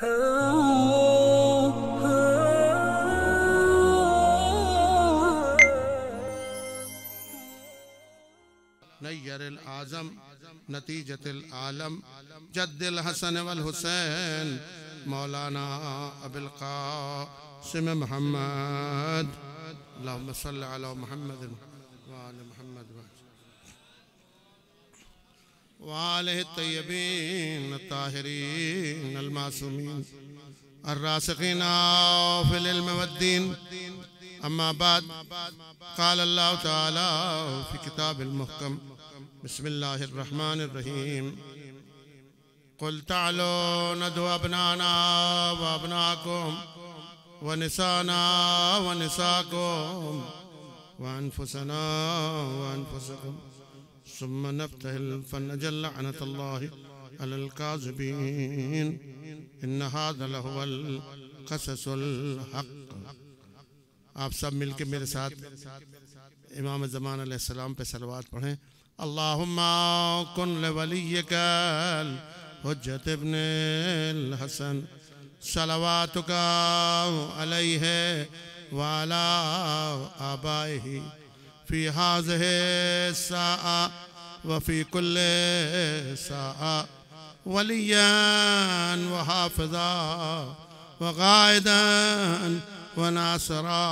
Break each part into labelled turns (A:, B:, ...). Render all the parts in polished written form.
A: نیر العظم نتیجت العالم جد الحسن والحسین مولانا ابو القاسم محمد اللہم صلی علی محمد وآل محمد وآلہ الطیبین الطاہرین المعصومین الراسخین فی العلم والدین اما بعد قال اللہ تعالی فی کتاب المحکم بسم اللہ الرحمن الرحیم قل تعالوا ندعو ابنانا وابناکم ونسانا ونساکم وانفسنا وانفسکم ثم نبتهل فنجل لعنة الله على الكاذبين ان هذا لهو القصص الحق۔ آپ سب مل کے میرے ساتھ امام زمان علیہ السلام پہ صلوات پڑھیں۔ اللہم کن لولیک الحجت ابن الحسن صلواتک علیہ وعلا آبائہ فی ہذہ الساعہ وفی کل ساعہ ولیاً وحافظا وقائداً وناصرا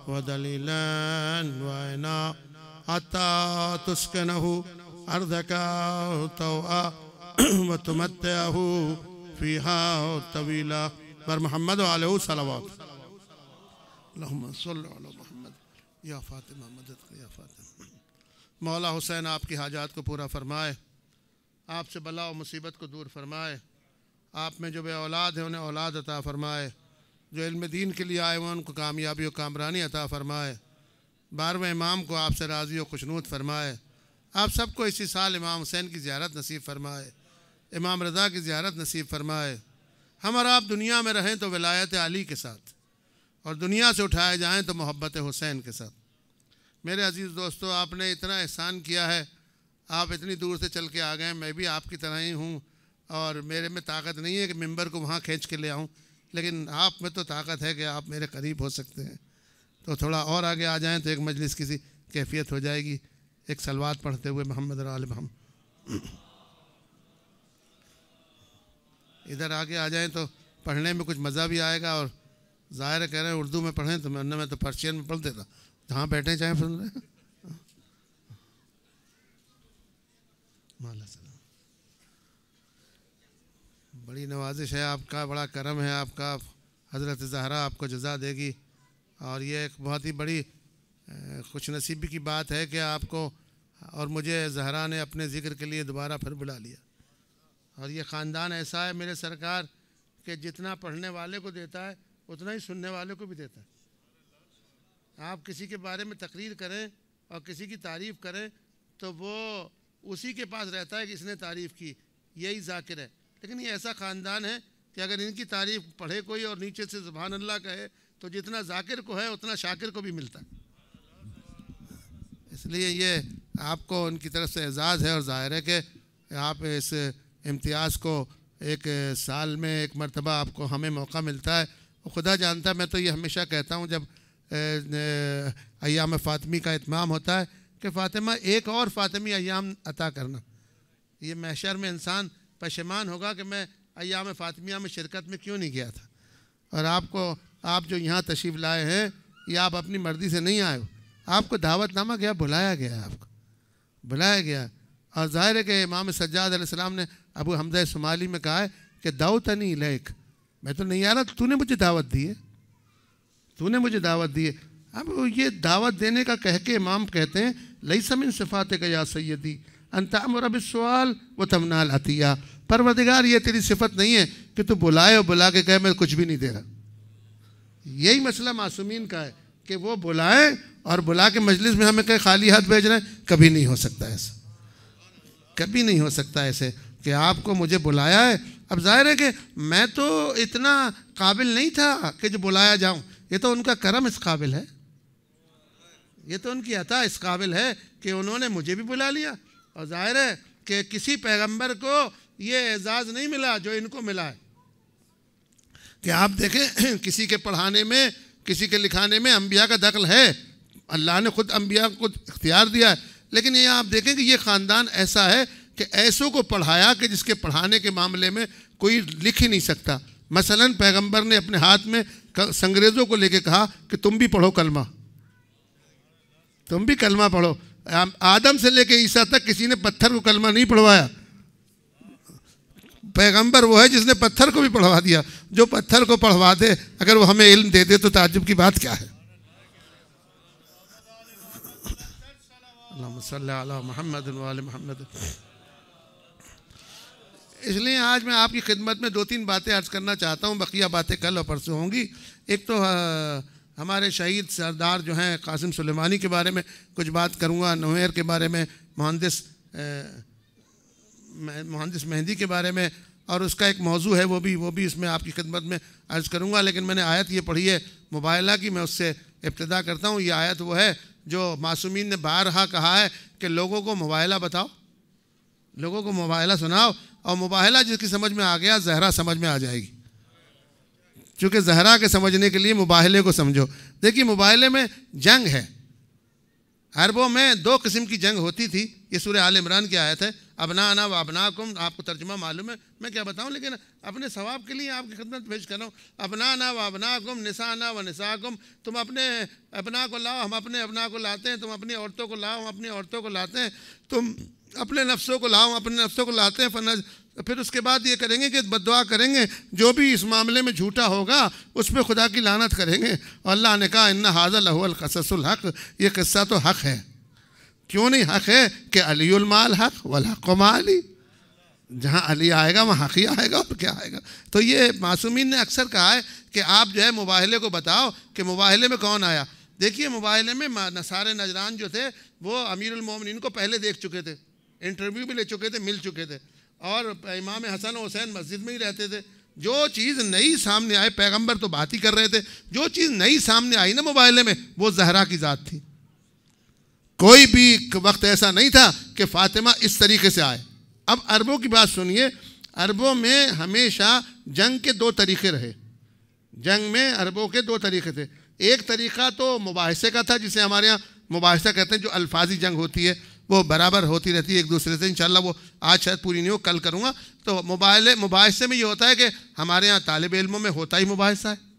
A: ودلیلا وعنا حتى تسكنه أرضك طوعا وتمتعه فيها طويلا بر محمد وعليه صلوات اللهم صل على محمد یا فاطمہ مدد یا فاطمہ۔ مولا حسین آپ کی حاجات کو پورا فرمائے، آپ سے بلا و مصیبت کو دور فرمائے، آپ میں جو بے اولاد ہیں انہیں اولاد عطا فرمائے، جو علم دین کے لیے آئے ہوئے ان کو کامیابی و کامرانی عطا فرمائے، 12ویں امام کو آپ سے راضی و خوشنود فرمائے، آپ سب کو اسی سال امام حسین کی زیارت نصیب فرمائے، امام رضا کی زیارت نصیب فرمائے۔ ہم اور آپ دنیا میں رہیں تو ولایت علی کے ساتھ، اور دنیا سے اٹھائے جائیں تو محبت حسین کے ساتھ۔ میرے عزیز دوستو، آپ نے اتنا احسان کیا ہے، آپ اتنی دور سے چل کے آ گئے، میں بھی آپ کی طرح ہی ہوں، اور میرے میں طاقت نہیں ہے کہ ممبر کو وہاں کھینچ کے لے آؤں، لیکن آپ میں تو طاقت ہے کہ آپ میرے قریب ہو سکتے ہیں، تو تھوڑا اور آگے آ جائیں تو ایک مجلس کی کیفیت ہو جائے گی، ایک صلوات پڑھتے ہوئے محمد آل محمد۔ ادھر آگے آ جائیں تو پڑھنے میں کچھ مزہ بھی آئے گا، اور ظاہر کہہ رہے ہیں اردو میں پڑھیں تو میں تو پرشین میں پڑھ دیتا، جہاں بیٹھیں چاہیں سن رہے ہیں۔ بڑی نوازش ہے آپ کا، بڑا کرم ہے آپ کا، حضرت زہرا آپ کو جزا دے گی، اور یہ ایک بہت ہی بڑی خوش نصیبی کی بات ہے کہ آپ کو اور مجھے زہرا نے اپنے ذکر کے لیے دوبارہ پھر بلا لیا، اور یہ خاندان ایسا ہے میرے سرکار کہ جتنا پڑھنے والے کو دیتا ہے اتنا ہی سننے والے کو بھی دیتا ہے۔ آپ کسی کے بارے میں تقریر کریں اور کسی کی تعریف کریں تو وہ اسی کے پاس رہتا ہے کہ اس نے تعریف کی، یہی ذاکر ہے، لیکن یہ ایسا خاندان ہے کہ اگر ان کی تعریف پڑھے کوئی اور نیچے سے سبحان اللہ کہے تو جتنا ذاکر کو ہے اتنا شاکر کو بھی ملتا ہے۔ اس لیے یہ آپ کو ان کی طرف سے اعزاز ہے، اور ظاہر ہے کہ آپ اس امتیاز کو ایک سال میں ایک مرتبہ آپ کو ہمیں موقع ملتا ہے، خدا جانتا ہے، میں تو یہ ہمیشہ کہتا ہوں جب ایام فاطمی کا اتمام ہوتا ہے کہ فاطمہ ایک اور فاطمی ایام عطا کرنا۔ یہ محشر میں انسان پشیمان ہوگا کہ میں ایام فاطمیہ میں شرکت میں کیوں نہیں گیا تھا، اور آپ جو یہاں تشریف لائے ہیں یہ آپ اپنی مرضی سے نہیں آئے ہو، آپ کو دعوت نامہ گیا، بلایا گیا، آپ کو بلایا گیا، اور ظاہر ہے کہ امام سجاد علیہ السلام نے ابو حمزہ شمالی میں کہا ہے کہ دعوتنی الیک، میں تو نہیں آ رہا، تو نے مجھے دعوت دی ہے، تو نے مجھے دعوت دی ہے۔ اب یہ دعوت دینے کا کہہ کے امام کہتے ہیں لیس من صفاتک یا سیدی ان تأمر بالسؤال وتمنع العطیہ، پروردگار یہ تیری صفت نہیں ہے کہ تو بلائے اور بلا کے کہے میں کچھ بھی نہیں دے رہا۔ یہی مسئلہ معصومین کا ہے کہ وہ بلائیں اور بلا کے مجلس میں ہمیں کہے خالی ہاتھ بھیج رہے ہیں، کبھی نہیں ہو سکتا ایسا، کبھی نہیں ہو سکتا ایسے کہ آپ کو مجھے بلایا ہے۔ اب ظاہر ہے کہ میں تو اتنا قابل نہیں تھا کہ جو بلایا جاؤں، یہ تو ان کا کرم اس قابل ہے، یہ تو ان کی عطا اس قابل ہے کہ انہوں نے مجھے بھی بلا لیا، اور ظاہر ہے کہ کسی پیغمبر کو یہ اعزاز نہیں ملا جو ان کو ملا ہے، کہ آپ دیکھیں کسی کے پڑھانے میں، کسی کے لکھانے میں انبیاء کا دخل ہے، اللہ نے خود انبیاء کو اختیار دیا ہے، لیکن یہ آپ دیکھیں کہ یہ خاندان ایسا ہے کہ ایسوں کو پڑھایا کہ جس کے پڑھانے کے معاملے میں کوئی لکھ ہی نہیں سکتا۔ مثلا پیغمبر نے اپنے ہاتھ میں سنگریزوں کو لے کے کہا کہ تم بھی پڑھو کلمہ، تم بھی کلمہ پڑھو۔ آدم سے لے کے عیسیٰ تک کسی نے پتھر کو کلمہ نہیں پڑھوایا، پیغمبر وہ ہے جس نے پتھر کو بھی پڑھوا دیا۔ جو پتھر کو پڑھوا دے اگر وہ ہمیں علم دے دے تو تعجب کی بات کیا ہے؟ اللہم صلی علی محمد و آل محمد۔ اس لیے آج میں آپ کی خدمت میں 2-3 باتیں عرض کرنا چاہتا ہوں، بقیہ باتیں کل اور پرسوں ہوں گی۔ ایک تو ہمارے شہید سردار جو ہیں قاسم سلیمانی کے بارے میں کچھ بات کروں گا، نویر کے بارے میں، مہندس مہندی کے بارے میں، اور اس کا ایک موضوع ہے وہ بھی اس میں آپ کی خدمت میں عرض کروں گا۔ لیکن میں نے آیت یہ پڑھی ہے مباہلہ کی، میں اس سے ابتدا کرتا ہوں۔ یہ آیت وہ ہے جو معصومین نے بارہا کہا ہے کہ لوگوں کو مباہلہ بتاؤ، لوگوں کو مباہلہ سناؤ، اور مباہلہ جس کی سمجھ میں آ گیا زہرا سمجھ میں آ جائے گی، چونکہ زہرا کے سمجھنے کے لیے مباہلے کو سمجھو۔ دیکھیے مباہلے میں جنگ ہے، عربوں میں 2 قسم کی جنگ ہوتی تھی۔ یہ سورہ آل عمران کی آیت ہے، ابنانا و ابناکم، آپ کو ترجمہ معلوم ہے میں کیا بتاؤں، لیکن اپنے ثواب کے لیے آپ کی خدمت پیش کر رہا ہوں۔ ابنانا و ابناکم نسانا و نساکم، تم اپنے ابنا کو لاؤ، ہم اپنے ابنا کو لاتے ہیں، تم اپنی عورتوں کو لاؤ، ہم اپنی عورتوں کو لاتے ہیں، تم اپنے نفسوں کو لاؤ، اپنے نفسوں کو لاتے ہیں۔ پھر اس کے بعد یہ کریں گے کہ بددعا کریں گے، جو بھی اس معاملے میں جھوٹا ہوگا اس پہ خدا کی لعنت کریں گے۔ اور اللہ نے کہا ان ھذا لہو القصص الحق، یہ قصہ تو حق ہے۔ کیوں نہیں حق ہے؟ کہ علی المال حق والحق مع علی، جہاں علی آئے گا وہاں حق ہی آئے گا، اور کیا آئے گا۔ تو یہ معصومین نے اکثر کہا ہے کہ آپ جو ہے مباہلے کو بتاؤ کہ مباہلے میں کون آیا۔ دیکھیے مباہلے میں نصارے نجران جو تھے وہ امیر المومنین کو پہلے دیکھ چکے تھے، انٹرویو بھی لے چکے تھے، مل چکے تھے، اور امام حسن و حسین مسجد میں ہی رہتے تھے۔ جو چیز نئی سامنے آئے، پیغمبر تو بات ہی کر رہے تھے، جو چیز نئی سامنے آئی نا مباہلے میں وہ زہرا کی ذات تھی۔ کوئی بھی وقت ایسا نہیں تھا کہ فاطمہ اس طریقے سے آئے۔ اب عربوں کی بات سنیے، عربوں میں ہمیشہ جنگ کے 2 طریقے رہے، جنگ میں عربوں کے 2 طریقے تھے۔ ایک طریقہ تو مباحثے کا تھا، جسے ہمارے ہاں مباحثہ کہتے ہیں، جو الفاظی جنگ ہوتی ہے، وہ برابر ہوتی رہتی ہے ایک دوسرے سے۔ انشاءاللہ وہ آج شاید پوری نہیں ہو، کل کروں گا۔ تو مباحثے میں یہ ہوتا ہے کہ ہمارے ہاں طالب علموں میں ہوتا ہی مباحثہ ہے،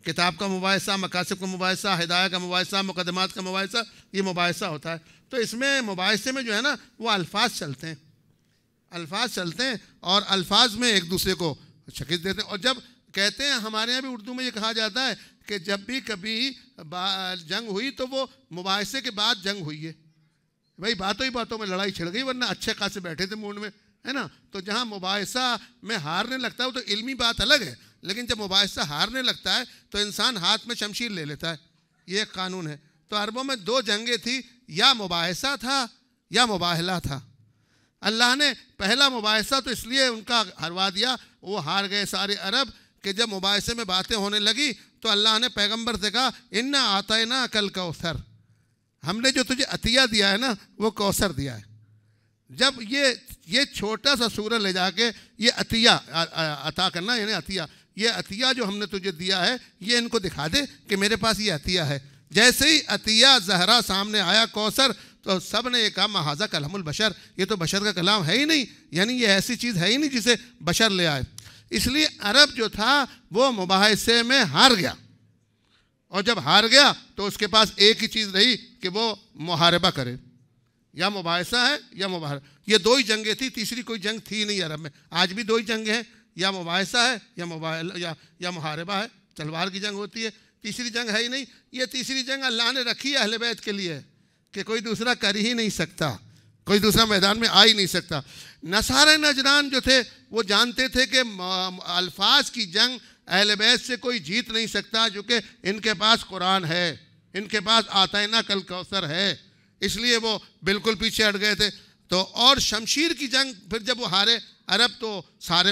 A: کتاب کا مباحثہ، مقاصد کا مباحثہ، ہدایہ کا مباحثہ، مقدمات کا مباحثہ، یہ مباحثہ ہوتا ہے۔ تو اس میں مباحثے میں جو ہے نا وہ الفاظ چلتے ہیں، الفاظ چلتے ہیں، اور الفاظ میں ایک دوسرے کو شکست دیتے ہیں۔ اور جب کہتے ہیں، ہمارے یہاں بھی اردو میں یہ کہا جاتا ہے کہ جب بھی کبھی جنگ ہوئی تو وہ مباحثے کے بعد جنگ ہوئی ہے۔ بھائی باتوں ہی باتوں میں لڑائی چھڑ گئی، ورنہ اچھے خاصے بیٹھے تھے موڈ میں، ہے نا۔ تو جہاں مباحثہ میں ہارنے لگتا ہے وہ تو علمی بات الگ ہے، لیکن جب مباحثہ ہارنے لگتا ہے تو انسان ہاتھ میں شمشیر لے لیتا ہے، یہ ایک قانون ہے۔ تو عربوں میں 2 جنگیں تھی، یا مباحثہ تھا یا مباہلہ تھا۔ اللہ نے پہلا مباحثہ تو اس لیے ان کا ہروا دیا، وہ ہار گئے سارے عرب، کہ جب مباحثے میں باتیں ہونے لگی تو اللہ نے پیغمبر سے کہا انا اعطیناک الکوثر، ہم نے جو تجھے عطیہ دیا ہے نا وہ کوثر دیا ہے۔ جب یہ چھوٹا سا سورہ لے جا کے یہ عطیہ عطا کرنا، یعنی عطیہ، یہ عطیہ جو ہم نے تجھے دیا ہے یہ ان کو دکھا دے کہ میرے پاس یہ عطیہ ہے۔ جیسے ہی عطیہ زہرا سامنے آیا کوثر، تو سب نے یہ کہا ما ھذا کلام البشر، یہ تو بشر کا کلام ہے ہی نہیں، یعنی یہ ایسی چیز ہے ہی نہیں جسے بشر لے آئے۔ اس لیے عرب جو تھا وہ مباحثے میں ہار گیا، اور جب ہار گیا تو اس کے پاس ایک ہی چیز رہی کہ وہ محاربہ کرے، یا مباحثہ ہے یا محاربہ۔ یہ 2 ہی جنگیں تھی، تیسری کوئی جنگ تھی نہیں عرب میں۔ آج بھی 2 ہی جنگیں ہیں، یا مباحثہ ہے یا محاربہ ہے، تلوار کی جنگ ہوتی ہے، تیسری جنگ ہے ہی نہیں۔ یہ تیسری جنگ اللہ نے رکھی ہے اہل بیت کے لیے کہ کوئی دوسرا کر ہی نہیں سکتا، کوئی دوسرا میدان میں آ ہی نہیں سکتا۔ نصارہ نجران جو تھے وہ جانتے تھے کہ الفاظ کی جنگ اہل بیت سے کوئی جیت نہیں سکتا، جو کہ ان کے پاس قرآن ہے، ان کے پاس اعطیناک الکوثر ہے، اس لیے وہ بالکل پیچھے ہٹ گئے تھے۔ تو اور شمشیر کی جنگ پھر جب وہ ہارے عرب، تو سارے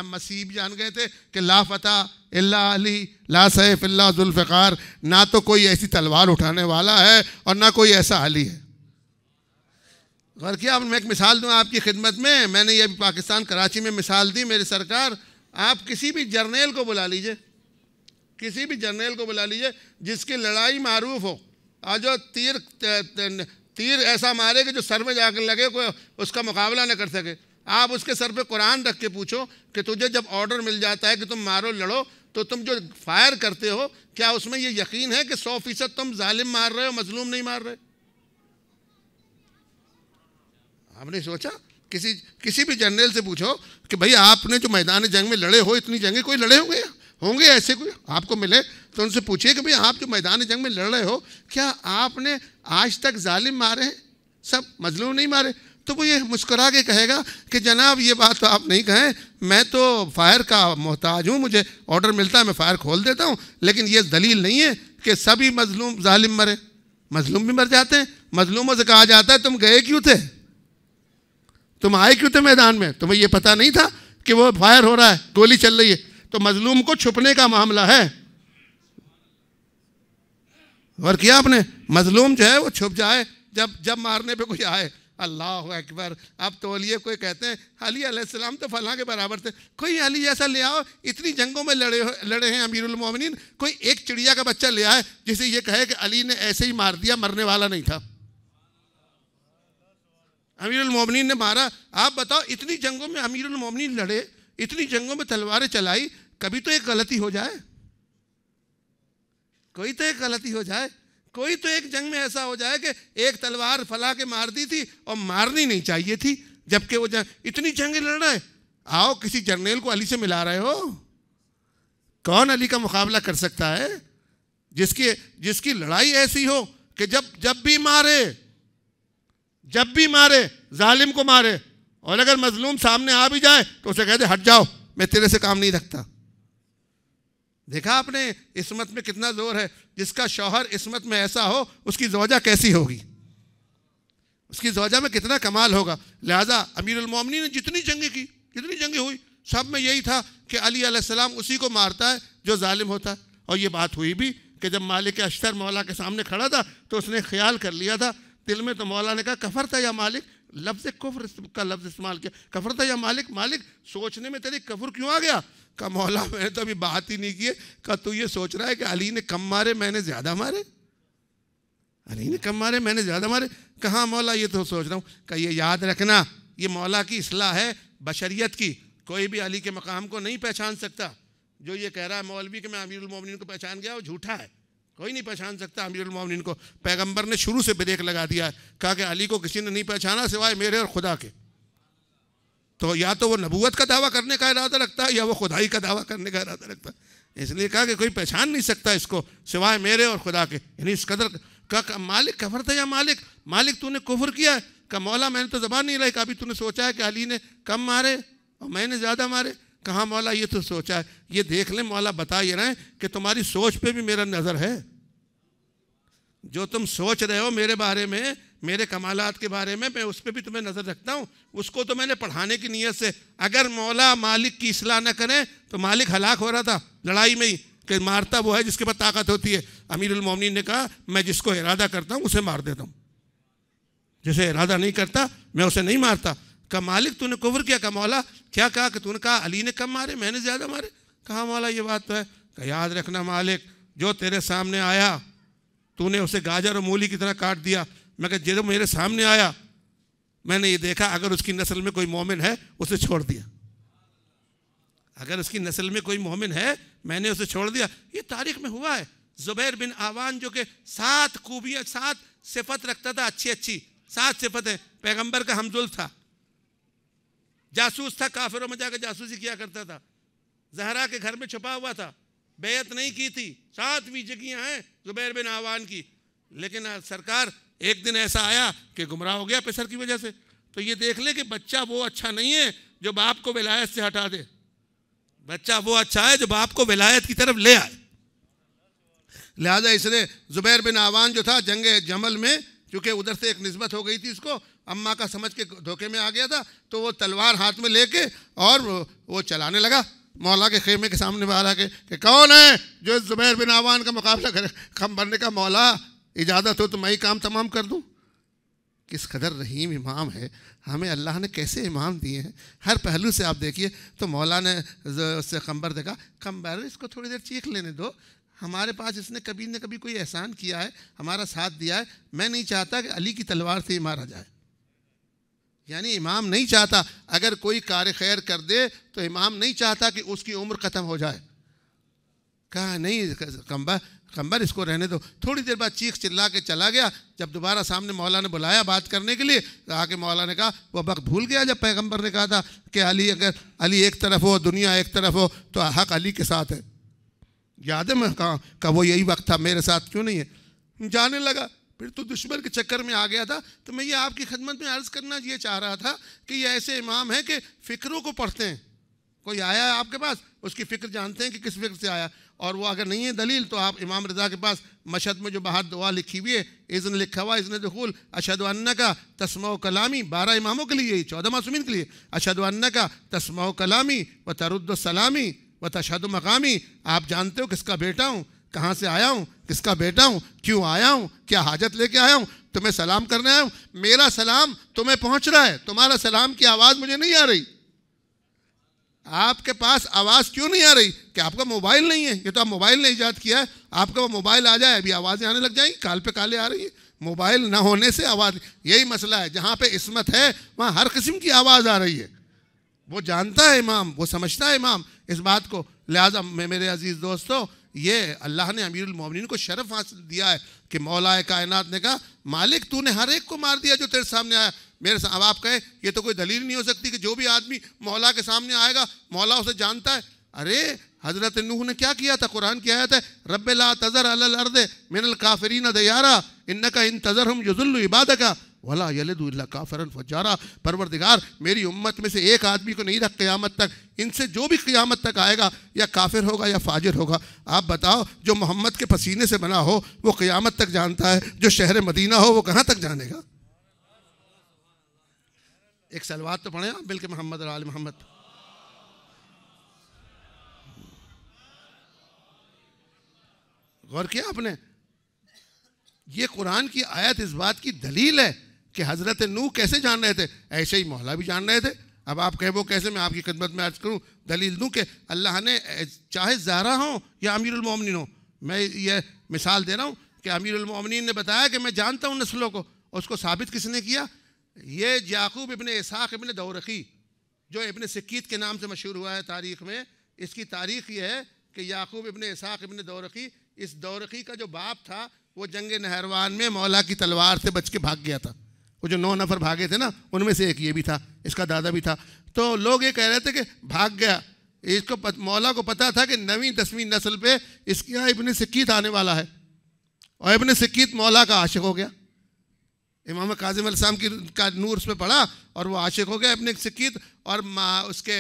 A: مسیب جان گئے تھے کہ لا فتح الا علی لا سیف الا ذو الفقار، نہ تو کوئی ایسی تلوار اٹھانے والا ہے اور نہ کوئی ایسا علی ہے۔ غور کیا، میں ایک مثال دوں آپ کی خدمت میں، میں نے یہ پاکستان کراچی میں مثال دی، میرے سرکار آپ کسی بھی جرنیل کو بلا لیجئے، کسی بھی جرنیل کو بلا لیجئے جس کی لڑائی معروف ہو، اور جو تیر ایسا مارے کہ جو سر میں جا کر لگے کوئی اس کا مقابلہ نہ کر سکے، آپ اس کے سر پہ قرآن رکھ کے پوچھو کہ تجھے جب آرڈر مل جاتا ہے کہ تم مارو لڑو تو تم جو فائر کرتے ہو کیا اس میں یہ یقین ہے کہ 100% تم ظالم مار رہے ہو، مظلوم نہیں مار رہے؟ آپ نے سوچا؟ کسی بھی جنرل سے پوچھو کہ بھئی آپ نے جو میدان جنگ میں لڑے ہو، اتنی جنگیں کوئی لڑے ہوں گے ایسے کوئی آپ کو ملے تو ان سے پوچھئے کہ بھئی آپ جو میدان جنگ میں لڑ رہے ہو کیا آپ نے آج تک ظالم مارے ہیں، سب مظلوم نہیں مارے؟ تو وہ یہ مسکرا کے کہے گا کہ جناب یہ بات تو آپ نہیں کہیں، میں تو فائر کا محتاج ہوں، مجھے آرڈر ملتا ہے میں فائر کھول دیتا ہوں، لیکن یہ دلیل نہیں ہے کہ سبھی مظلوم ظالم مرے، مظلوم بھی مر جاتے ہیں۔ مظلوموں سے کہا جاتا ہے تم گئے کیوں تھے، تم آئے کیوں تھے میدان میں، تمہیں یہ پتہ نہیں تھا کہ وہ فائر ہو رہا ہے، گولی چل رہی ہے؟ تو مظلوم کو چھپنے کا معاملہ ہے، اور کیا آپ نے مظلوم جو ہے وہ چھپ جائے جب مارنے پہ کوئی آئے۔ اللہ اکبر۔ اب تولیے کوئی کہتے ہیں علی علیہ السلام تو فلاں کے برابر تھے، کوئی علی جیسا لے آؤ، اتنی جنگوں میں لڑے ہیں امیر المومنین، کوئی ایک چڑیا کا بچہ لے آئے جسے یہ کہے کہ علی نے ایسے ہی مار دیا، مرنے والا نہیں تھا، امیر المومنین نے مارا۔ آپ بتاؤ اتنی جنگوں میں امیر المومنین لڑے، اتنی جنگوں میں تلواریں چلائی، کبھی تو ایک غلطی ہو جائے، کوئی تو ایک غلطی ہو جائے، کوئی تو ایک جنگ میں ایسا ہو جائے کہ ایک تلوار فلا کے مار دی تھی اور مارنی نہیں چاہیے تھی، جبکہ وہ اتنی جنگیں لڑ رہے ہیں۔ آؤ کسی جرنیل کو علی سے ملا رہے ہو، کون علی کا مقابلہ کر سکتا ہے جس کی لڑائی ایسی ہو کہ جب بھی مارے ظالم کو مارے، اور اگر مظلوم سامنے آ بھی جائے تو اسے کہتے ہٹ جاؤ، میں تیرے سے کام نہیں رکھتا۔ دیکھا آپ نے عصمت میں کتنا زور ہے؟ جس کا شوہر عصمت میں ایسا ہو اس کی زوجہ کیسی ہوگی، اس کی زوجہ میں کتنا کمال ہوگا۔ لہذا امیر المومنین نے جتنی جنگیں ہوئی سب میں یہی تھا کہ علی علیہ السلام اسی کو مارتا ہے جو ظالم ہوتا ہے۔ اور یہ بات ہوئی بھی کہ جب مالک اشتر مولا کے سامنے کھڑا تھا تو اس نے خیال کر لیا تھا دل میں، تو مولا نے کہا کفرتا یا مالک، لفظ کفر کا لفظ استعمال کیا، کفرتا یا مالک، مالک سوچنے میں تیری کفر کیوں آ گیا؟ کہا مولا میں نے تو ابھی بات ہی نہیں کی ہے۔ کہا تو یہ سوچ رہا ہے کہ علی نے کم مارے میں نے زیادہ مارے، علی نے کم مارے میں نے زیادہ مارے؟ کہاں مولا یہ تو سوچ رہا ہوں۔ کہا یہ یاد رکھنا یہ مولا کی اصلاح ہے بشریت کی، کوئی بھی علی کے مقام کو نہیں پہچان سکتا۔ جو یہ کہہ رہا ہے مولوی کہ میں امیر المومنین کو پہچان گیا وہ جھوٹا ہے، کوئی نہیں پہچان سکتا امیر المومنین کو۔ پیغمبر نے شروع سے بریک لگا دیا ہے، کہا کہ علی کو کسی نے نہیں پہچانا سوائے میرے اور خدا کے۔ تو یا تو وہ نبوت کا دعویٰ کرنے کا ارادہ رکھتا ہے یا وہ خدائی کا دعویٰ کرنے کا ارادہ رکھتا ہے، اس لیے کہا کہ کوئی پہچان نہیں سکتا اس کو سوائے میرے اور خدا کے، یعنی اس قدر۔ کہا مالک کفرتا یا مالک، مالک تو نے کفر کیا ہے؟ کہا مولا میں نے تو زبان نہیں لائی، کہا ابھی تو نے سوچا ہے کہ علی نے کم مارے اور میں نے زیادہ مارے؟ کہا مولا یہ تو سوچا ہے، یہ دیکھ لیں مولا بتا یہ رہے ہیں کہ تمہاری سوچ پہ بھی میرا نظر ہے، جو تم سوچ رہے ہو میرے بارے میں، میرے کمالات کے بارے میں اس پہ بھی تمہیں نظر رکھتا ہوں۔ اس کو تو میں نے پڑھانے کی نیت سے، اگر مولا مالک کی اصلاح نہ کریں تو مالک ہلاک ہو رہا تھا لڑائی میں ہی، کہ مارتا وہ ہے جس کے پاس طاقت ہوتی ہے۔ امیر المومنین نے کہا میں جس کو ارادہ کرتا ہوں اسے مار دیتا ہوں، جسے ارادہ نہیں کرتا میں اسے نہیں مارتا۔ کہا مالک تو نے کفر کیا؟ کہا مولا کیا کہا کہ تو نے کہا علی نے کم مارے میں نے زیادہ مارے؟ کہا مولا یہ بات تو ہے۔ کہا یاد رکھنا مالک جو تیرے سامنے آیا تو نے اسے گاجر اور مولی کی طرح کاٹ دیا، میں کہ جو میرے سامنے آیا میں نے یہ دیکھا اگر اس کی نسل میں کوئی مومن ہے اسے چھوڑ دیا، اگر اس کی نسل میں کوئی مومن ہے میں نے اسے چھوڑ دیا۔ یہ تاریخ میں ہوا ہے۔ زبیر بن عوان جو کہ 7 خوبیاں 7 صفت رکھتا تھا، اچھی 7 صفتیں، پیغمبر کا حمزل تھا، جاسوس تھا، کافروں میں جا کے جاسوسی کیا کرتا تھا، زہرا کے گھر میں چھپا ہوا تھا، بیعت نہیں کی تھی، 7 جگیاں ہیں زبیر بن عوان کی۔ لیکن سرکار ایک دن ایسا آیا کہ گمراہ ہو گیا پسر کی وجہ سے۔ تو یہ دیکھ لے کہ بچہ وہ اچھا نہیں ہے جو باپ کو ولایت سے ہٹا دے، بچہ وہ اچھا ہے جو باپ کو ولایت کی طرف لے آئے۔ لہذا اس نے زبیر بن عوان جو تھا جنگ جمل میں، چونکہ ادھر سے ایک نسبت ہو گئی تھی اس کو، اماں کا سمجھ کے دھوکے میں آ گیا تھا، تو وہ تلوار ہاتھ میں لے کے اور وہ چلانے لگا مولا کے خیمے کے سامنے باہر آ کے کہ کون ہے جو زبیر بن عوان کا مقابلہ کرے؟ خم بھرنے کا مولا اجازت ہو تو میں ہی کام تمام کر دوں۔ کس قدر رحیم امام ہے، ہمیں اللہ نے کیسے امام دیے ہیں، ہر پہلو سے آپ دیکھیے۔ تو مولا نے اس سے قمبر دیکھا، قمبر اس کو تھوڑی دیر چیخ لینے دو، ہمارے پاس اس نے کبھی نہ کبھی کوئی احسان کیا ہے، ہمارا ساتھ دیا ہے، میں نہیں چاہتا کہ علی کی تلوار سے ہی مارا جائے۔ یعنی امام نہیں چاہتا اگر کوئی کار خیر کر دے تو امام نہیں چاہتا کہ اس کی عمر ختم ہو جائے۔ کہا نہیں قمبر اس کو رہنے دو۔ تھوڑی دیر بعد چیخ چلا کے چلا گیا۔ جب دوبارہ سامنے مولا نے بلایا بات کرنے کے لیے، آ کے مولا نے کہا وہ وقت بھول گیا جب پیغمبر نے کہا تھا کہ اگر علی ایک طرف ہو دنیا ایک طرف ہو تو حق علی کے ساتھ ہے۔ یاد ہے میں کہا کہ وہ یہی وقت تھا، میرے ساتھ کیوں نہیں ہے؟ جانے لگا، پھر تو دشمن کے چکر میں آ گیا تھا۔ تو میں یہ آپ کی خدمت میں عرض کرنا یہ چاہ رہا تھا کہ یہ ایسے امام ہیں کہ فکروں کو پڑھتے ہیں۔ کوئی آیا ہے آپ کے پاس، اس کی فکر جانتے ہیں کہ کس فکر سے آیا، اور وہ اگر نہیں ہے دلیل تو آپ امام رضا کے پاس مشہد میں جو باہر دعا لکھی ہوئی ہے، اذن لکھا ہوا اذن دخول، اشہد انک تسمع کلامی، 12 اماموں کے لیے، 14 معصومین کے لیے، اشہد انک تسمع کلامی و ترد السلامی و تشہد مقامی۔ آپ جانتے ہو کس کا بیٹا ہوں، کہاں سے آیا ہوں، کس کا بیٹا ہوں، کیوں آیا ہوں، کیا حاجت لے کے آیا ہوں، تمہیں سلام کرنے آیا ہوں، میرا سلام تمہیں پہنچ رہا ہے، تمہارا سلام کی آواز مجھے نہیں آ رہی۔ آپ کے پاس آواز کیوں نہیں آ رہی؟ کہ آپ کا موبائل نہیں ہے، یہ تو آپ موبائل نے ایجاد کیا ہے۔ آپ کا وہ موبائل آ جائے ابھی آوازیں آنے لگ جائیں، کال پہ کالیں آ رہی ہیں۔ موبائل نہ ہونے سے آواز، یہی مسئلہ ہے، جہاں پہ عصمت ہے وہاں ہر قسم کی آواز آ رہی ہے۔ وہ جانتا ہے امام، وہ سمجھتا ہے امام اس بات کو۔ لہٰذا میرے عزیز دوستو، یہ اللہ نے امیر المومنین کو شرف حاصل دیا ہے کہ مولا کائنات نے کہا مالک تو نے ہر ایک کو مار دیا جو تیرے سامنے آیا۔ میرے اب آپ کہیں یہ تو کوئی دلیل نہیں ہو سکتی کہ جو بھی آدمی مولا کے سامنے آئے گا مولا اسے جانتا ہے۔ ارے حضرت نوح نے کیا کیا تھا؟ قرآن کی آیت ہے رب لا تذر علی الارض من الکافرین دیارا انک ان تذرہم یضلوا عبادک ولا یلدوا الا کافرا فجارا۔ پروردگار میری امت میں سے ایک آدمی کو نہیں رکھ قیامت تک، ان سے جو بھی قیامت تک آئے گا یا کافر ہوگا یا فاجر ہوگا۔ آپ بتاؤ جو محمد کے پسینے سے بنا ہو وہ قیامت تک جانتا ہے، جو شہر مدینہ ہو وہ کہاں تک جانے گا؟ ایک صلوات تو پڑھیں آپ مل کے محمد اور آل محمد۔ غور کیا آپ نے؟ یہ قرآن کی آیت اس بات کی دلیل ہے کہ حضرت نوح کیسے جان رہے تھے، ایسے ہی مولا بھی جان رہے تھے۔ اب آپ کہیں وہ کیسے، میں آپ کی خدمت میں عرض کروں، دلیل دوں کہ اللہ نے چاہے زہرا ہوں یا امیر المومنین ہوں، میں یہ مثال دے رہا ہوں کہ امیر المومنین نے بتایا کہ میں جانتا ہوں نسلوں کو، اس کو ثابت کس نے کیا؟ یہ یعقوب ابن اسحاق ابن دورقی جو ابن سکیت کے نام سے مشہور ہوا ہے تاریخ میں، اس کی تاریخ یہ ہے کہ یعقوب ابن اسحاق ابن دورقی، اس دورقی کا جو باپ تھا وہ جنگ نہروان میں مولا کی تلوار سے بچ کے بھاگ گیا تھا۔ وہ جو 9 نفر بھاگے تھے نا ان میں سے ایک یہ بھی تھا، اس کا دادا بھی تھا۔ تو لوگ یہ کہہ رہے تھے کہ بھاگ گیا، اس کو مولا کو پتا تھا کہ 9ویں 10ویں نسل پہ اس کے یہاں ابن سکیت آنے والا ہے، اور ابن سکیت مولا کا عاشق ہو گیا۔ امام کاظم علیہ السلام کا نور اس پہ پڑا اور وہ عاشق ہو گیا ابن سکیت، اور اس کے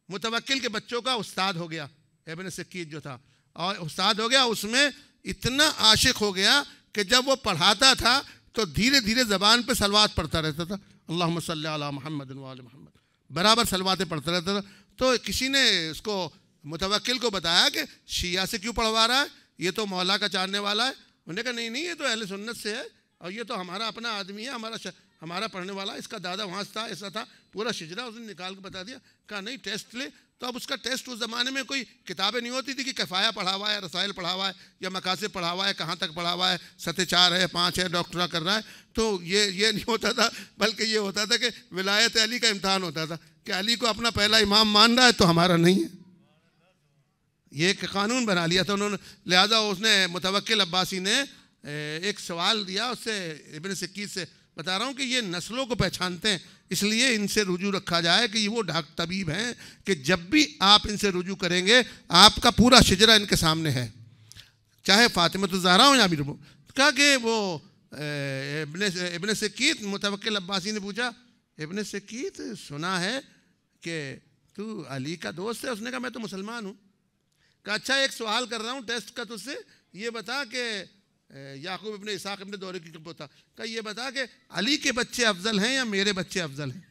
A: متوکل کے بچوں کا استاد ہو گیا ابن سکیت جو تھا، اور استاد ہو گیا، اس میں اتنا عاشق ہو گیا کہ جب وہ پڑھاتا تھا تو دھیرے دھیرے زبان پہ صلوات پڑھتا رہتا تھا، اللہم صلی علی محمد و آل محمد، برابر صلواتیں پڑھتا رہتا تھا۔ تو کسی نے اس کو متوکل کو بتایا کہ شیعہ سے کیوں پڑھوا رہا ہے، یہ تو مولا کا چاہنے والا ہے۔ انہوں نے کہا نہیں یہ تو اہل سنت سے ہے، اور یہ تو ہمارا اپنا آدمی ہے، ہمارا پڑھنے والا، اس کا دادا وہاں سے تھا، ایسا تھا، پورا شجرہ اس نے نکال کے بتا دیا۔ کہا نہیں ٹیسٹ لے۔ تو اب اس کا ٹیسٹ اس زمانے میں کوئی کتابیں نہیں ہوتی تھی کہ کفایہ پڑھا ہوا ہے، رسائل پڑھا ہوا ہے، یا مقاصد پڑھا ہوا ہے، کہاں تک پڑھا ہوا ہے، سطح 4 ہے 5 ہے، ڈاکٹرا کر رہا ہے۔ تو یہ نہیں ہوتا تھا، بلکہ یہ ہوتا تھا کہ ولایت علی کا امتحان ہوتا تھا کہ علی کو اپنا پہلا امام مان رہا ہے تو ہمارا نہیں ہے۔ یہ ایک قانون بنا لیا تھا انہوں نے۔ لہٰذا اس نے متوکل عباسی نے ایک سوال دیا اس سے، ابن سکیت سے، بتا رہا ہوں کہ یہ نسلوں کو پہچانتے ہیں، اس لیے ان سے رجوع رکھا جائے کہ یہ وہ طبیب ہیں کہ جب بھی آپ ان سے رجوع کریں گے آپ کا پورا شجرہ ان کے سامنے ہے، چاہے فاطمہ الزہرا ہو یا امیر المومنین۔ کہا کہ وہ ابن سکیت، متوکل عباسی نے پوچھا ابن سکیت سنا ہے کہ تو علی کا دوست ہے؟ اس نے کہا میں تو مسلمان ہوں۔ کہا اچھا ایک سوال کر رہا ہوں ٹیسٹ کا تجھ سے، یہ بتا کہ یعقوب ابن اسحاق ابن دورقی کا پوتا، کہ یہ بتا کہ علی کے بچے افضل ہیں یا میرے بچے افضل ہیں؟